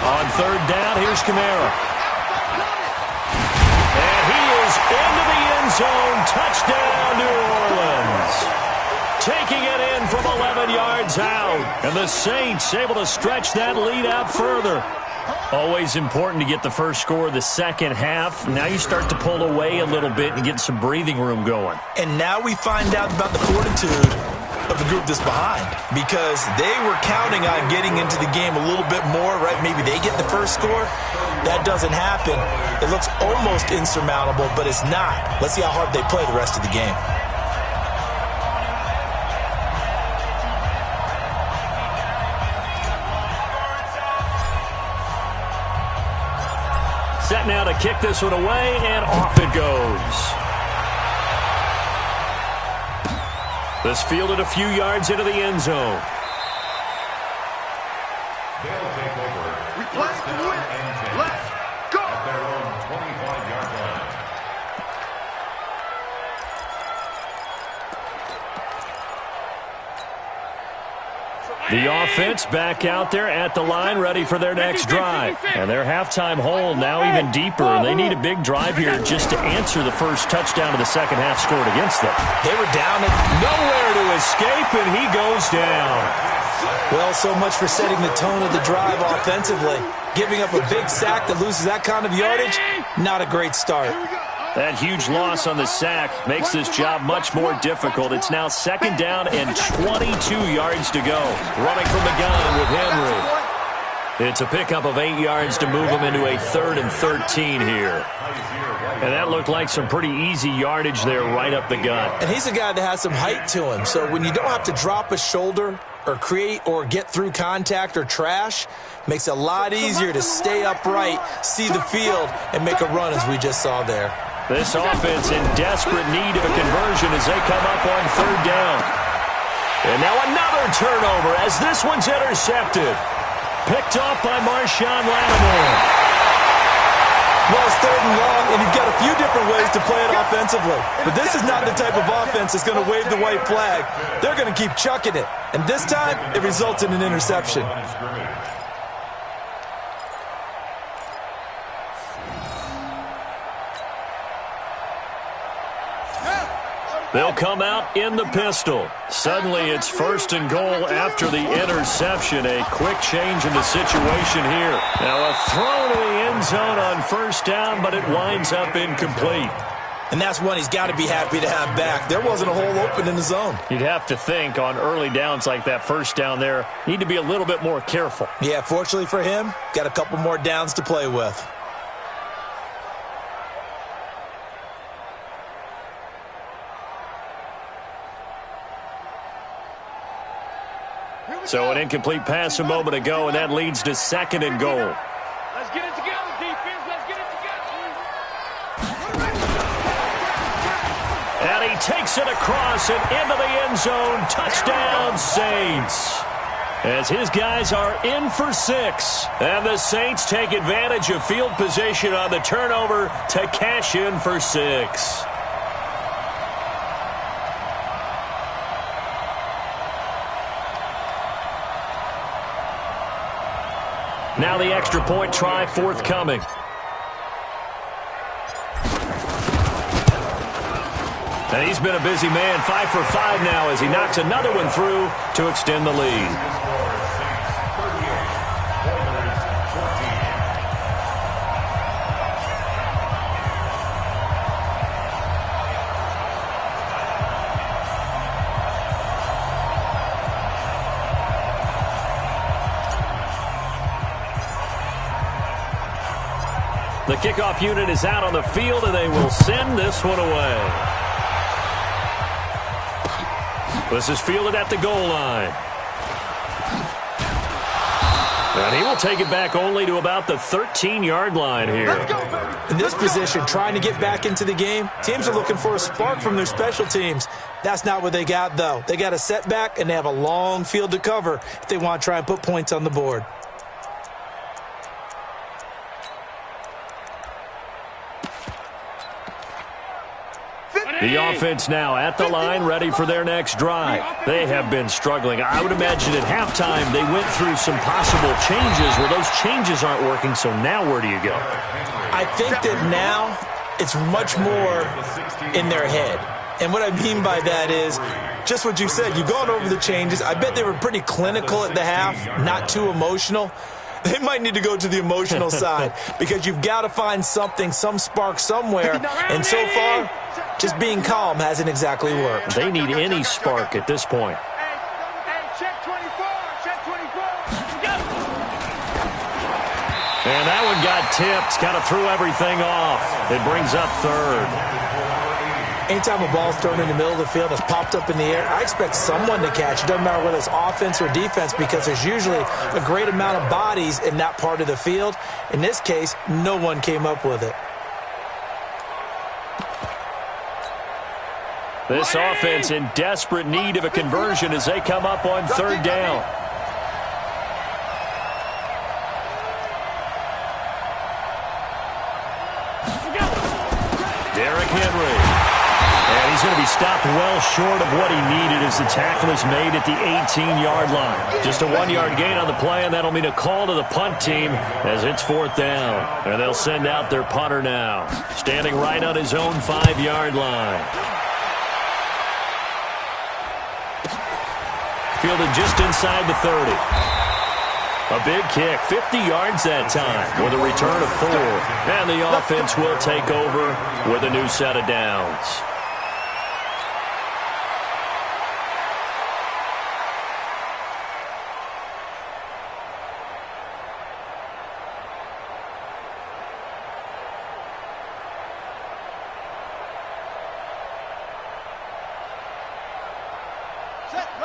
[SPEAKER 2] On third down, here's Kamara. And he is into the end zone. Touchdown, New Orleans. Taking it in from 11 yards out. And the Saints able to stretch that lead out further. Always important to get the first score of the second half. Now you start to pull away a little bit and get some breathing room going.
[SPEAKER 6] And now we find out about the fortitude of the group that's behind, because they were counting on getting into the game a little bit more, right? Maybe they get the first score. That doesn't happen. It looks almost insurmountable, but it's not. Let's see how hard they play the rest of the game.
[SPEAKER 2] Set now to kick this one away, and off it goes. This fielded a few yards into the end zone.
[SPEAKER 5] They'll take over.
[SPEAKER 8] We play to win. Let's go.
[SPEAKER 5] At their own 25-yard line.
[SPEAKER 2] The offense back out there at the line, ready for their next drive. And their halftime hole now even deeper, and they need a big drive here just to answer the first touchdown of the second half scored against them.
[SPEAKER 6] They were down and
[SPEAKER 2] Nowhere to escape, and he goes down.
[SPEAKER 6] well, so much for setting the tone of the drive offensively. Giving up a big sack that loses that kind of yardage, not a great start.
[SPEAKER 2] That huge loss on the sack makes this job much more difficult. It's now second down and 22 yards to go. Running from the gun with Henry. It's a pickup of 8 yards to move them into a 3rd and 13 here. And that looked like some pretty easy yardage there right up the gut.
[SPEAKER 6] And he's a guy that has some height to him, so when you don't have to drop a shoulder or create or get through contact or trash, makes it a lot easier to stay upright, see the field, and make a run as we just saw there.
[SPEAKER 2] This offense in desperate need of a conversion as they come up on 3rd down. And now another turnover as this one's intercepted. Picked off by Marshawn Lattimore.
[SPEAKER 6] Well, it's 3rd and long, and you've got a few different ways to play it offensively. But this is not the type of offense that's going to wave the white flag. They're going to keep chucking it. And this time, it results in an interception.
[SPEAKER 2] They'll come out in the pistol. Suddenly it's 1st and goal after the interception. A quick change in the situation here. Now a throw to the end zone on 1st down, but it winds up incomplete.
[SPEAKER 6] And that's one he's got to be happy to have back. There wasn't a hole open in the zone.
[SPEAKER 2] You'd have to think on early downs like that 1st down there, need to be a little bit more careful.
[SPEAKER 6] Yeah, fortunately for him, got a couple more downs to play with.
[SPEAKER 2] So an incomplete pass a moment ago, and that leads to 2nd and goal.
[SPEAKER 8] Let's get it together, defense. Let's get it together.
[SPEAKER 2] And he takes it across and into the end zone. Touchdown, Saints. As his guys are in for 6. And the Saints take advantage of field position on the turnover to cash in for 6. Now the extra point try forthcoming. And he's been a busy man, 5 for 5 now as he knocks another one through to extend the lead. The kickoff unit is out on the field, and they will send this one away. This is fielded at the goal line. And he will take it back only to about the 13-yard line here.
[SPEAKER 6] In this position, trying to get back into the game, teams are looking for a spark from their special teams. That's not what they got, though. They got a setback, and they have a long field to cover if they want to try and put points on the board.
[SPEAKER 2] The offense now at the line, ready for their next drive. They have been struggling. I would imagine at halftime they went through some possible changes. Well, those changes aren't working, so now where do you go?
[SPEAKER 6] I think that now it's much more in their head. And what I mean by that is just what you said. You've gone over the changes. I bet they were pretty clinical at the half, not too emotional. They might need to go to the emotional side because you've got to find something, some spark somewhere. And so far, just being calm hasn't exactly worked.
[SPEAKER 2] They need any spark at this point.
[SPEAKER 8] Check 24. Check 24.
[SPEAKER 2] And that one got tipped. Kind of threw everything off. It brings up 3rd.
[SPEAKER 6] Anytime a ball's thrown in the middle of the field and it's popped up in the air, I expect someone to catch. It doesn't matter whether it's offense or defense because there's usually a great amount of bodies in that part of the field. In this case, no one came up with it.
[SPEAKER 2] This offense in desperate need of a conversion as they come up on 3rd down. Derrick Henry. And he's going to be stopped well short of what he needed as the tackle is made at the 18-yard line. Just a 1-yard gain on the play, and that'll mean a call to the punt team as it's 4th down. And they'll send out their punter now, standing right on his own 5-yard line. Fielded just inside the 30. A big kick, 50 yards that time with a return of 4. And the offense will take over with a new set of downs.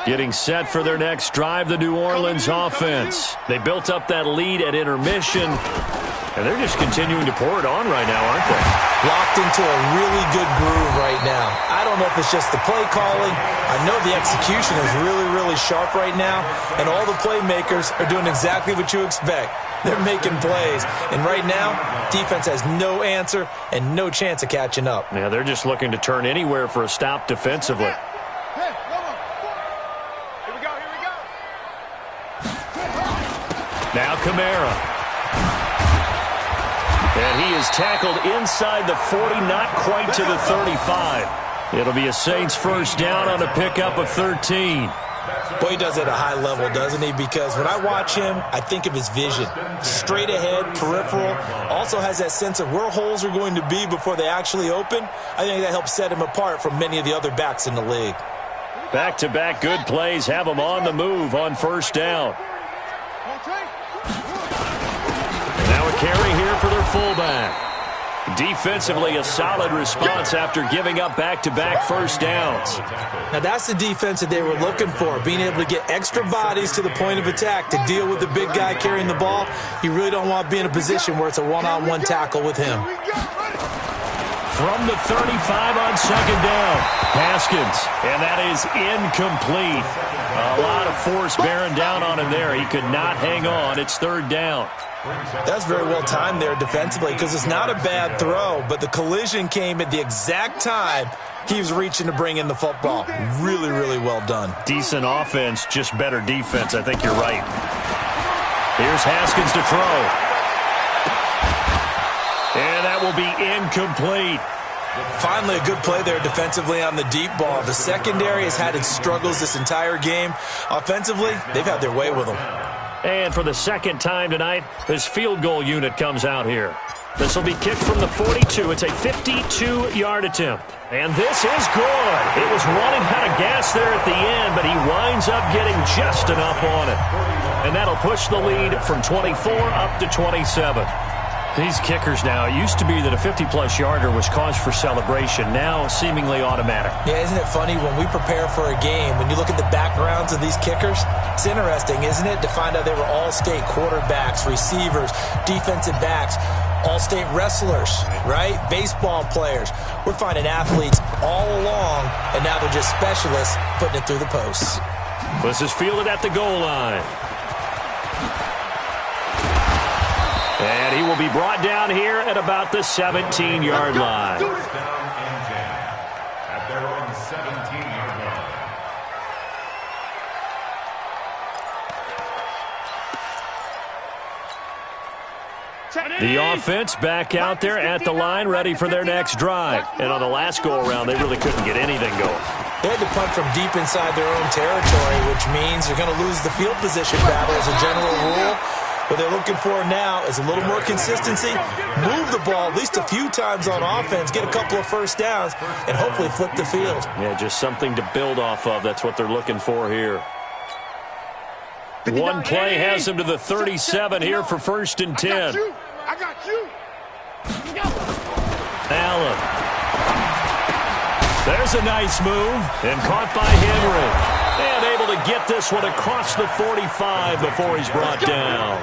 [SPEAKER 2] Getting set for their next drive, the New Orleans offense. They built up that lead at intermission, and they're just continuing to pour it on right now, aren't they?
[SPEAKER 6] Locked into a really good groove right now. I don't know if it's just the play calling. I know the execution is really, really sharp right now, and all the playmakers are doing exactly what you expect. They're making plays, and right now, defense has no answer and no chance of catching up.
[SPEAKER 2] Yeah, they're just looking to turn anywhere for a stop defensively. Now Kamara. And he is tackled inside the 40, not quite to the 35. It'll be a Saints first down on a pickup of 13.
[SPEAKER 6] Boy, he does it at a high level, doesn't he? Because when I watch him, I think of his vision. Straight ahead, peripheral. Also has that sense of where holes are going to be before they actually open. I think that helps set him apart from many of the other backs in the league.
[SPEAKER 2] Back-to-back good plays have him on the move on first down. And now a carry here for their fullback. Defensively, a solid response after giving up back-to-back first downs.
[SPEAKER 6] Now, that's the defense that they were looking for, being able to get extra bodies to the point of attack to deal with the big guy carrying the ball. You really don't want to be in a position where it's a one-on-one tackle with him.
[SPEAKER 2] From the 35 on second down, Haskins, and that is incomplete. A lot of force bearing down on him there. He could not hang on. It's third down.
[SPEAKER 6] That's very well timed there defensively because it's not a bad throw, but the collision came at the exact time he was reaching to bring in the football. Really, really well done.
[SPEAKER 2] Decent offense, just better defense. I think you're right. Here's Haskins to throw. And that will be incomplete.
[SPEAKER 6] Finally, a good play there defensively on the deep ball. The secondary has had its struggles this entire game. Offensively, they've had their way with them.
[SPEAKER 2] And for the second time tonight, this field goal unit comes out here. This will be kicked from the 42. It's a 52-yard attempt. And this is good. It was running out of gas there at the end, but he winds up getting just enough on it. And that'll push the lead from 24 up to 27. These kickers now, it used to be that a 50-plus yarder was cause for celebration. Now, seemingly automatic.
[SPEAKER 6] Yeah, isn't it funny when we prepare for a game, when you look at the backgrounds of these kickers, it's interesting, isn't it, to find out they were all-state quarterbacks, receivers, defensive backs, all-state wrestlers, right? Baseball players. We're finding athletes all along, and now they're just specialists putting it through the posts.
[SPEAKER 2] This is fielded at the goal line. And he will be brought down here at about the 17-yard line.
[SPEAKER 5] Down and 10 at their own 17-yard line.
[SPEAKER 2] The offense back out there at the line, ready for their next drive. And on the last go-around, they really couldn't get anything going.
[SPEAKER 6] They had to punt from deep inside their own territory, which means they're going to lose the field position battle as a general rule. What they're looking for now is a little more consistency, move the ball at least a few times on offense, get a couple of first downs, and hopefully flip the field.
[SPEAKER 2] Yeah, just something to build off of. That's what they're looking for here. One play has them to the 37 here for first and 10.
[SPEAKER 8] I got you.
[SPEAKER 2] Allen. There's a nice move, and caught by Henry. And able to get this one across the 45 before he's brought down.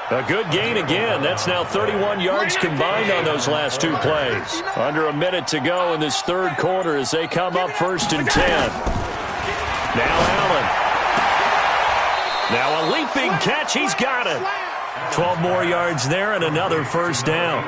[SPEAKER 2] A good gain again. That's now 31 yards combined on those last two plays. Under a minute to go in this third quarter as they come up first and 10. Now Allen. Now a leaping catch. He's got it. 12 more yards there and another first down.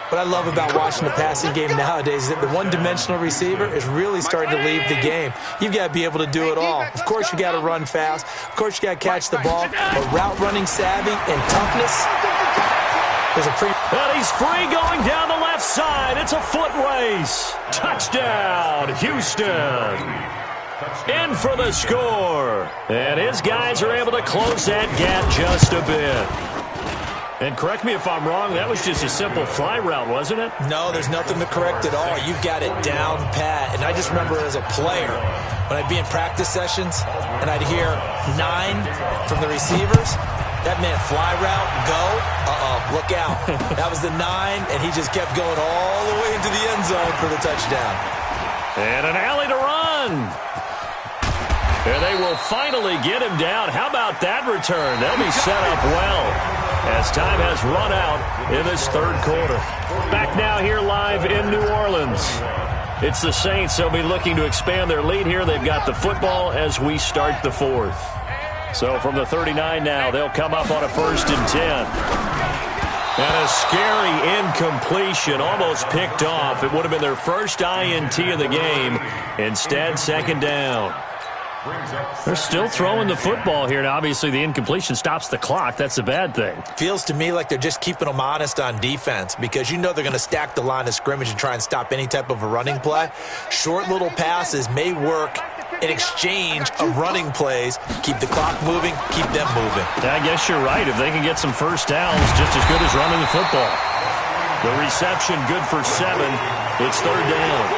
[SPEAKER 6] What I love about watching the passing game nowadays is that the one-dimensional receiver is really starting to leave the game. You've got to be able to do it all. Of course, you got to run fast. Of course, you got to catch the ball. But route running savvy and toughness is a pretty...
[SPEAKER 2] And he's free going down the left side. It's a foot race. Touchdown, Houston. In for the score. And his guys are able to close that gap just a bit. And correct me if I'm wrong, that was just a simple fly route, wasn't it?
[SPEAKER 6] No, there's nothing to correct at all. You've got it down pat. And I just remember as a player, when I'd be in practice sessions and I'd hear 9 from the receivers, that meant fly route, go, look out. That was the 9, and he just kept going all the way into the end zone for the touchdown.
[SPEAKER 2] And an alley to run. And they will finally get him down. How about that return? They'll be set up well as time has run out in this third quarter. Back now here live in New Orleans. It's the Saints. They'll be looking to expand their lead here. They've got the football as we start the fourth. So from the 39 now, they'll come up on a first and 10. And a scary incompletion, almost picked off. It would have been their first INT of the game. Instead, second down. They're still throwing the football here, and obviously the incompletion stops the clock. That's a bad thing.
[SPEAKER 6] Feels to me like they're just keeping them honest on defense because you know they're going to stack the line of scrimmage and try and stop any type of a running play. Short little passes may work in exchange of running plays. Keep the clock moving, keep them moving.
[SPEAKER 2] I guess you're right. If they can get some first downs, just as good as running the football. The reception good for 7. It's third down.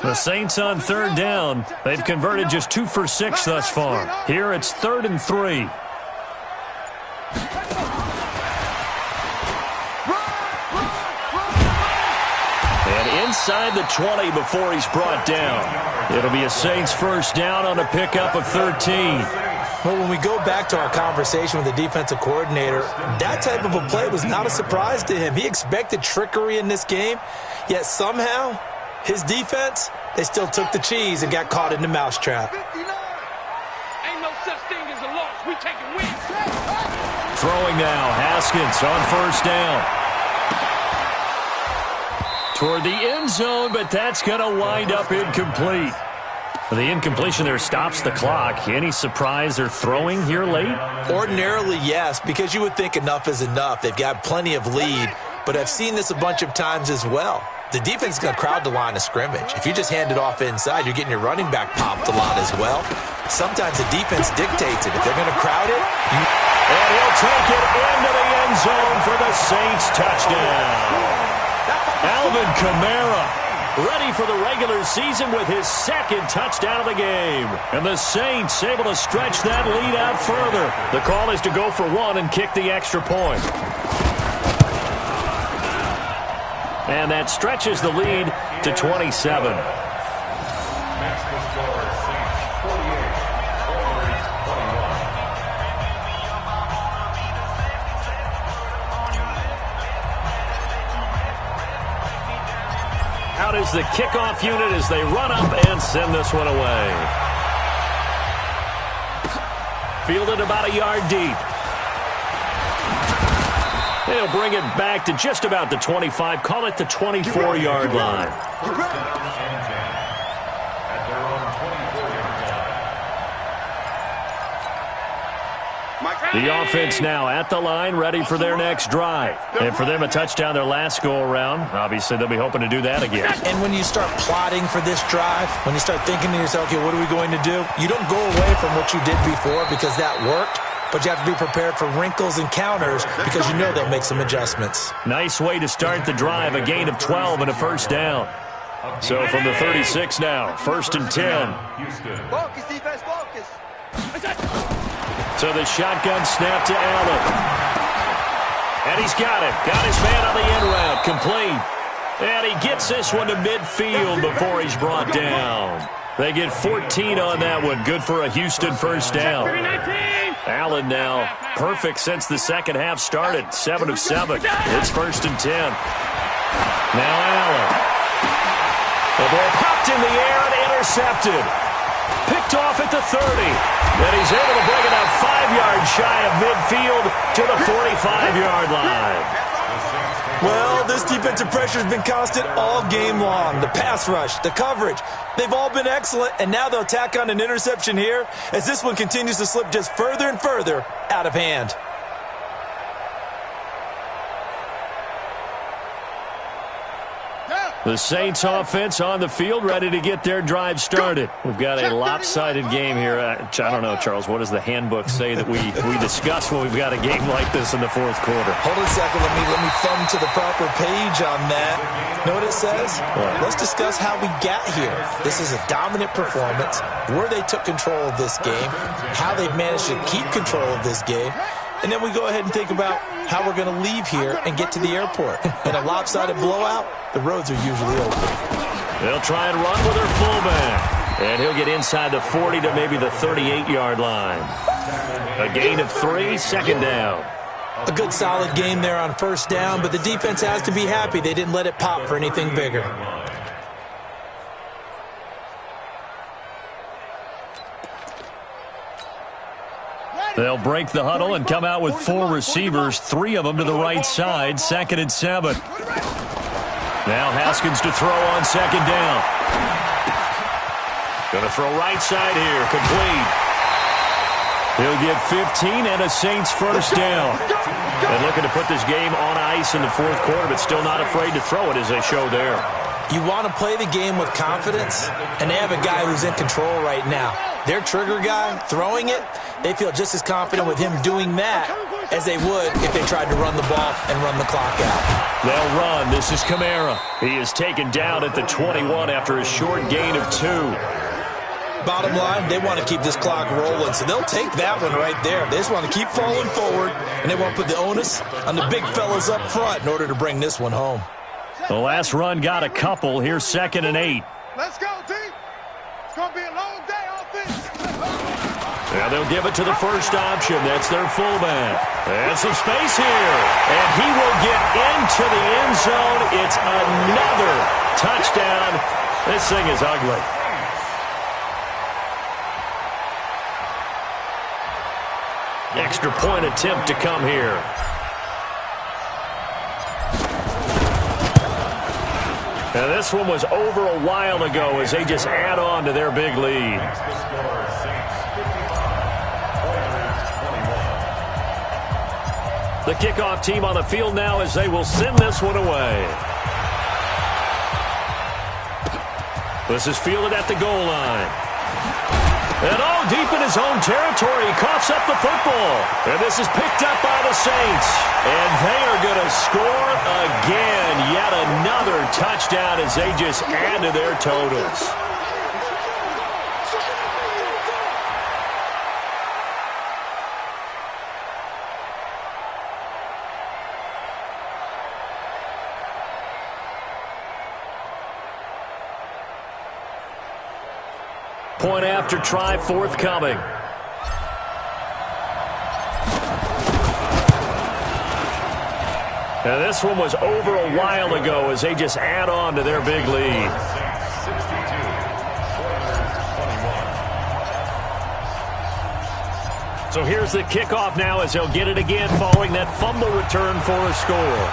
[SPEAKER 2] The Saints on third down. They've converted just 2 for 6 thus far. Here it's 3rd and 3. And inside the 20 before he's brought down. It'll be a Saints first down on a pickup of 13.
[SPEAKER 6] Well, when we go back to our conversation with the defensive coordinator, that type of a play was not a surprise to him. He expected trickery in this game, yet somehow his defense, they still took the cheese and got caught in the mousetrap.
[SPEAKER 8] Ain't no such thing as a loss. We taking wins.
[SPEAKER 2] Throwing now, Haskins on first down. Toward the end zone, but that's going to wind up incomplete. The incompletion there stops the clock. Any surprise they're throwing here late?
[SPEAKER 6] Ordinarily, yes, because you would think enough is enough. They've got plenty of lead, but I've seen this a bunch of times as well. The defense is going to crowd the line of scrimmage. If you just hand it off inside, you're getting your running back popped a lot as well. Sometimes the defense dictates it. If they're going to crowd it,
[SPEAKER 2] and he'll take it into the end zone for the Saints touchdown. Alvin Kamara ready for the regular season with his 2nd touchdown of the game. And the Saints able to stretch that lead out further. The call is to go for 1 and kick the extra point. And that stretches the lead to 27.
[SPEAKER 5] That's the score. Saints 48, Oilers 21.
[SPEAKER 2] Out is the kickoff unit as they run up and send this one away. Fielded about a yard deep. They'll bring it back to just about the 25. Call it the 24-yard line.
[SPEAKER 5] First down and 10 at their own 24-yard line.
[SPEAKER 2] The offense now at the line, ready for their next drive. And for them, a touchdown their last go-around. Obviously, they'll be hoping to do that again.
[SPEAKER 6] and when you start plotting for this drive, when you start thinking to yourself, okay, what are we going to do? You don't go away from what you did before because that worked. But you have to be prepared for wrinkles and counters because you know they'll make some adjustments.
[SPEAKER 2] Nice way to start the drive, a gain of 12 and a first down. So from the 36 now, 1st and 10.
[SPEAKER 8] Focus, defense, focus.
[SPEAKER 2] So the shotgun snap to Allen. And he's got it. Got his man on the end route. Complete. And he gets this one to midfield before he's brought down. They get 14 on that one. Good for a Houston first down. Allen now perfect since the second half started. 7 of 7. It's 1st and 10. Now Allen. The ball popped in the air and intercepted. Picked off at the 30. And he's able to bring it out 5 yards shy of midfield to the 45-yard line.
[SPEAKER 6] Well, this defensive pressure has been constant all game long. The pass rush, the coverage, they've all been excellent, and now they'll tack on an interception here as this one continues to slip just further and further out of hand.
[SPEAKER 2] The Saints offense on the field, ready to get their drive started. We've got a lopsided game here. I don't know, Charles, what does the handbook say that we discuss when we've got a game like this in the fourth quarter?
[SPEAKER 6] Hold on a second. Let me thumb to the proper page on that. Know what it says? Let's discuss how we got here. This is a dominant performance, where they took control of this game, how they've managed to keep control of this game, and then we go ahead and think about how we're going to leave here and get to the airport. In a lopsided blowout, the roads are usually open.
[SPEAKER 2] They'll try and run with their fullback. And he'll get inside the 40 to maybe the 38-yard line. A gain of 3, 2nd down.
[SPEAKER 6] A good solid game there on first down, but the defense has to be happy they didn't let it pop for anything bigger.
[SPEAKER 2] They'll break the huddle and come out with 4 receivers, 3 of them to the right side, 2nd and 7. Now Haskins to throw on 2nd down. Going to throw right side here, complete. He'll get 15 and a Saints first down. And looking to put this game on ice in the 4th quarter, but still not afraid to throw it as they show there.
[SPEAKER 6] You want to play the game with confidence, and they have a guy who's in control right now. Their trigger guy, throwing it, they feel just as confident with him doing that as they would if they tried to run the ball and run the clock out.
[SPEAKER 2] They'll run. This is Kamara. He is taken down at the 21 after a short gain of 2.
[SPEAKER 6] Bottom line, they want to keep this clock rolling, so they'll take that one right there. They just want to keep falling forward, and they want to put the onus on the big fellas up front in order to bring this one home.
[SPEAKER 2] The last run got a couple. Here's 2nd and 8.
[SPEAKER 8] Let's go, team. It's going to be a long day offense.
[SPEAKER 2] Now they'll give it to the first option. That's their fullback. And some space here. And he will get into the end zone. It's another touchdown. This thing is ugly. Extra point attempt to come here. Now this one was over a while ago as they just add on to their big lead. The kickoff team on the field now as they will send this one away. This is fielded at the goal line. And all deep in his own territory, he coughs up the football. And this is picked up by the Saints. And they are going to score again. Yet another touchdown as they just add to their totals. Point after try forthcoming. Now this one was over a while ago as they just add on to their big lead. So here's the kickoff now as they'll get it again following that fumble return for a score.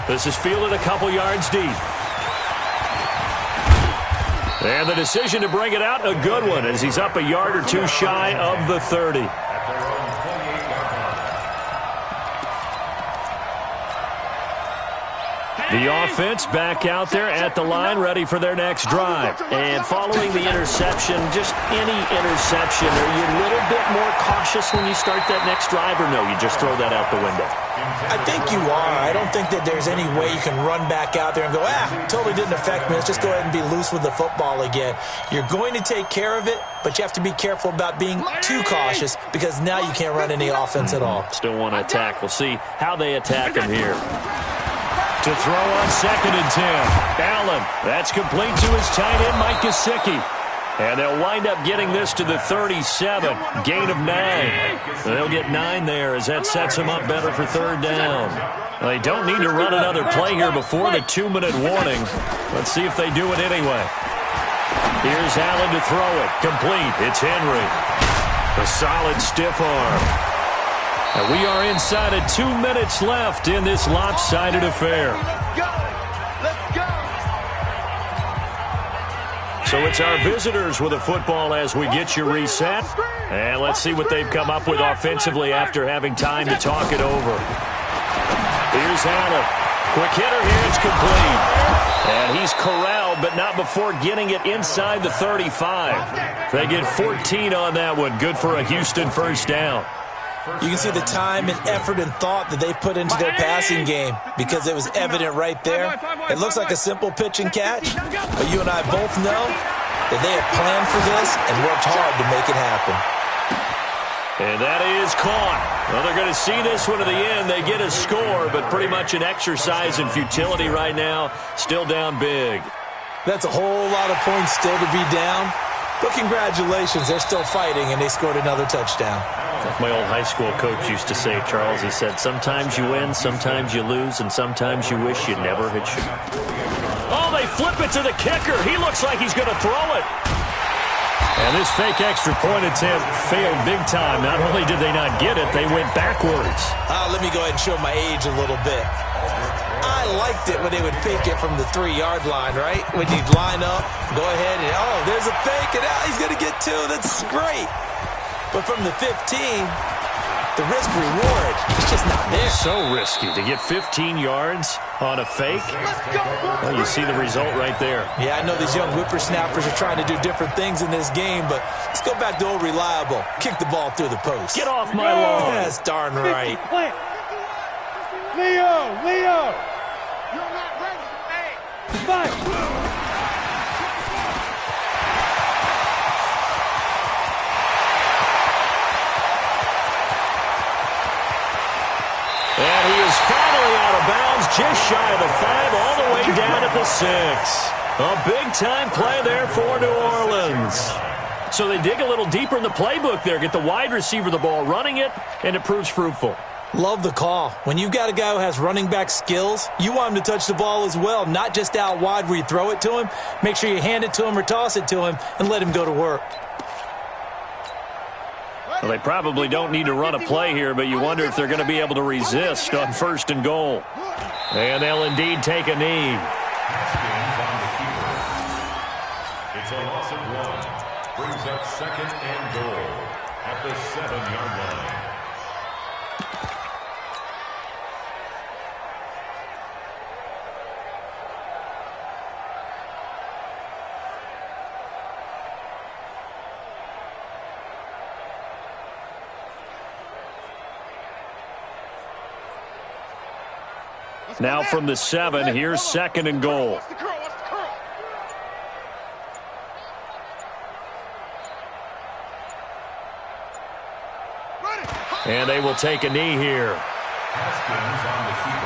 [SPEAKER 2] This is fielded a couple yards deep. And the decision to bring it out, a good one, as he's up a yard or 2 shy of the 30. The offense back out there at the line, ready for their next drive. And following the interception, just any interception, are you a little bit more cautious when you start that next drive, or no, you just throw that out the window?
[SPEAKER 6] I think you are. I don't think that there's any way you can run back out there and go, totally didn't affect me. Let's just go ahead and be loose with the football again. You're going to take care of it, but you have to be careful about being too cautious because now you can't run any offense at all.
[SPEAKER 2] Still want to attack. We'll see how they attack him here. To throw on 2nd and 10. Allen, that's complete to his tight end, Mike Gesicki. And they'll wind up getting this to the 37. Gain of 9. They'll get 9 there as that sets them up better for 3rd down. They don't need to run another play here before the 2-minute warning. Let's see if they do it anyway. Here's Allen to throw it. Complete. It's Henry. A solid stiff arm. And we are inside of 2 minutes left in this lopsided affair.
[SPEAKER 8] Let's go.
[SPEAKER 2] So it's our visitors with a football as we get you reset. And let's see what they've come up with offensively after having time to talk it over. Here's Allen. Quick hitter here. It's complete. And he's corralled, but not before getting it inside the 35. They get 14 on that one. Good for a Houston first down.
[SPEAKER 6] You can see the time and effort and thought that they put into their passing game because it was evident right there. It looks like a simple pitch and catch, but you and I both know that they have planned for this and worked hard to make it happen.
[SPEAKER 2] And that is caught. Well, they're going to see this one to the end. They get a score, but pretty much an exercise in futility right now. Still down big.
[SPEAKER 6] That's a whole lot of points still to be down. But congratulations, they're still fighting, and they scored another touchdown.
[SPEAKER 2] Like my old high school coach used to say, Charles, he said, sometimes you win, sometimes you lose, and sometimes you wish you never had shot. Oh, they flip it to the kicker. He looks like he's going to throw it. And this fake extra point attempt failed big time. Not only did they not get it, they went backwards.
[SPEAKER 6] Let me go ahead and show my age a little bit. I liked it when they would fake it from the 3-yard line, right? When you'd line up, go ahead and, oh, there's a fake, and now he's going to get 2. That's great. But from the 15, the risk-reward is just not there.
[SPEAKER 2] So risky to get 15 yards on a fake. Well, you see the result right there.
[SPEAKER 6] Yeah, I know these young whippersnappers are trying to do different things in this game, but let's go back to old reliable. Kick the ball through the post.
[SPEAKER 2] Get off my lawn.
[SPEAKER 6] That's darn right.
[SPEAKER 8] Leo! You're not ready. Hey! Fight!
[SPEAKER 2] And he is finally out of bounds, just shy of the 5, all the way down at the 6. A big-time play there for New Orleans. So they dig a little deeper in the playbook there, get the wide receiver the ball, running it, and it proves fruitful.
[SPEAKER 6] Love the call. When you've got a guy who has running back skills, you want him to touch the ball as well, not just out wide where you throw it to him. Make sure you hand it to him or toss it to him and let him go to work.
[SPEAKER 2] Well, they probably don't need to run a play here, but you wonder if they're going to be able to resist on 1st and goal. And they'll indeed take a knee.
[SPEAKER 5] It's a loss of 1. Brings up 2nd and goal at the 7-yard line.
[SPEAKER 2] Now from the 7, here's 2nd and goal. And they will take a knee here.
[SPEAKER 5] Haskins on the keeper.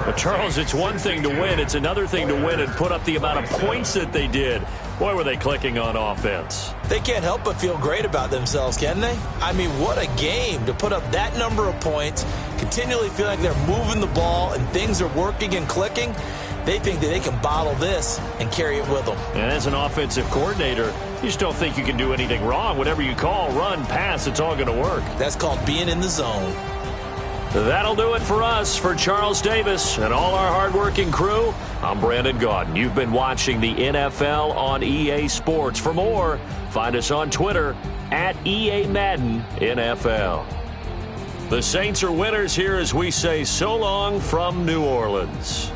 [SPEAKER 2] But Charles, it's one thing to win. It's another thing to win and put up the amount of points that they did. Boy, were they clicking on offense.
[SPEAKER 6] They can't help but feel great about themselves, can they? I mean, what a game to put up that number of points, continually feel like they're moving the ball and things are working and clicking. They think that they can bottle this and carry it with them.
[SPEAKER 2] And as an offensive coordinator, you just don't think you can do anything wrong. Whatever you call, run, pass, it's all going to work.
[SPEAKER 6] That's called being in the zone.
[SPEAKER 2] That'll do it for us. For Charles Davis and all our hardworking crew, I'm Brandon Gaudin. You've been watching the NFL on EA Sports. For more, find us on Twitter at EA Madden NFL. The Saints are winners here as we say so long from New Orleans.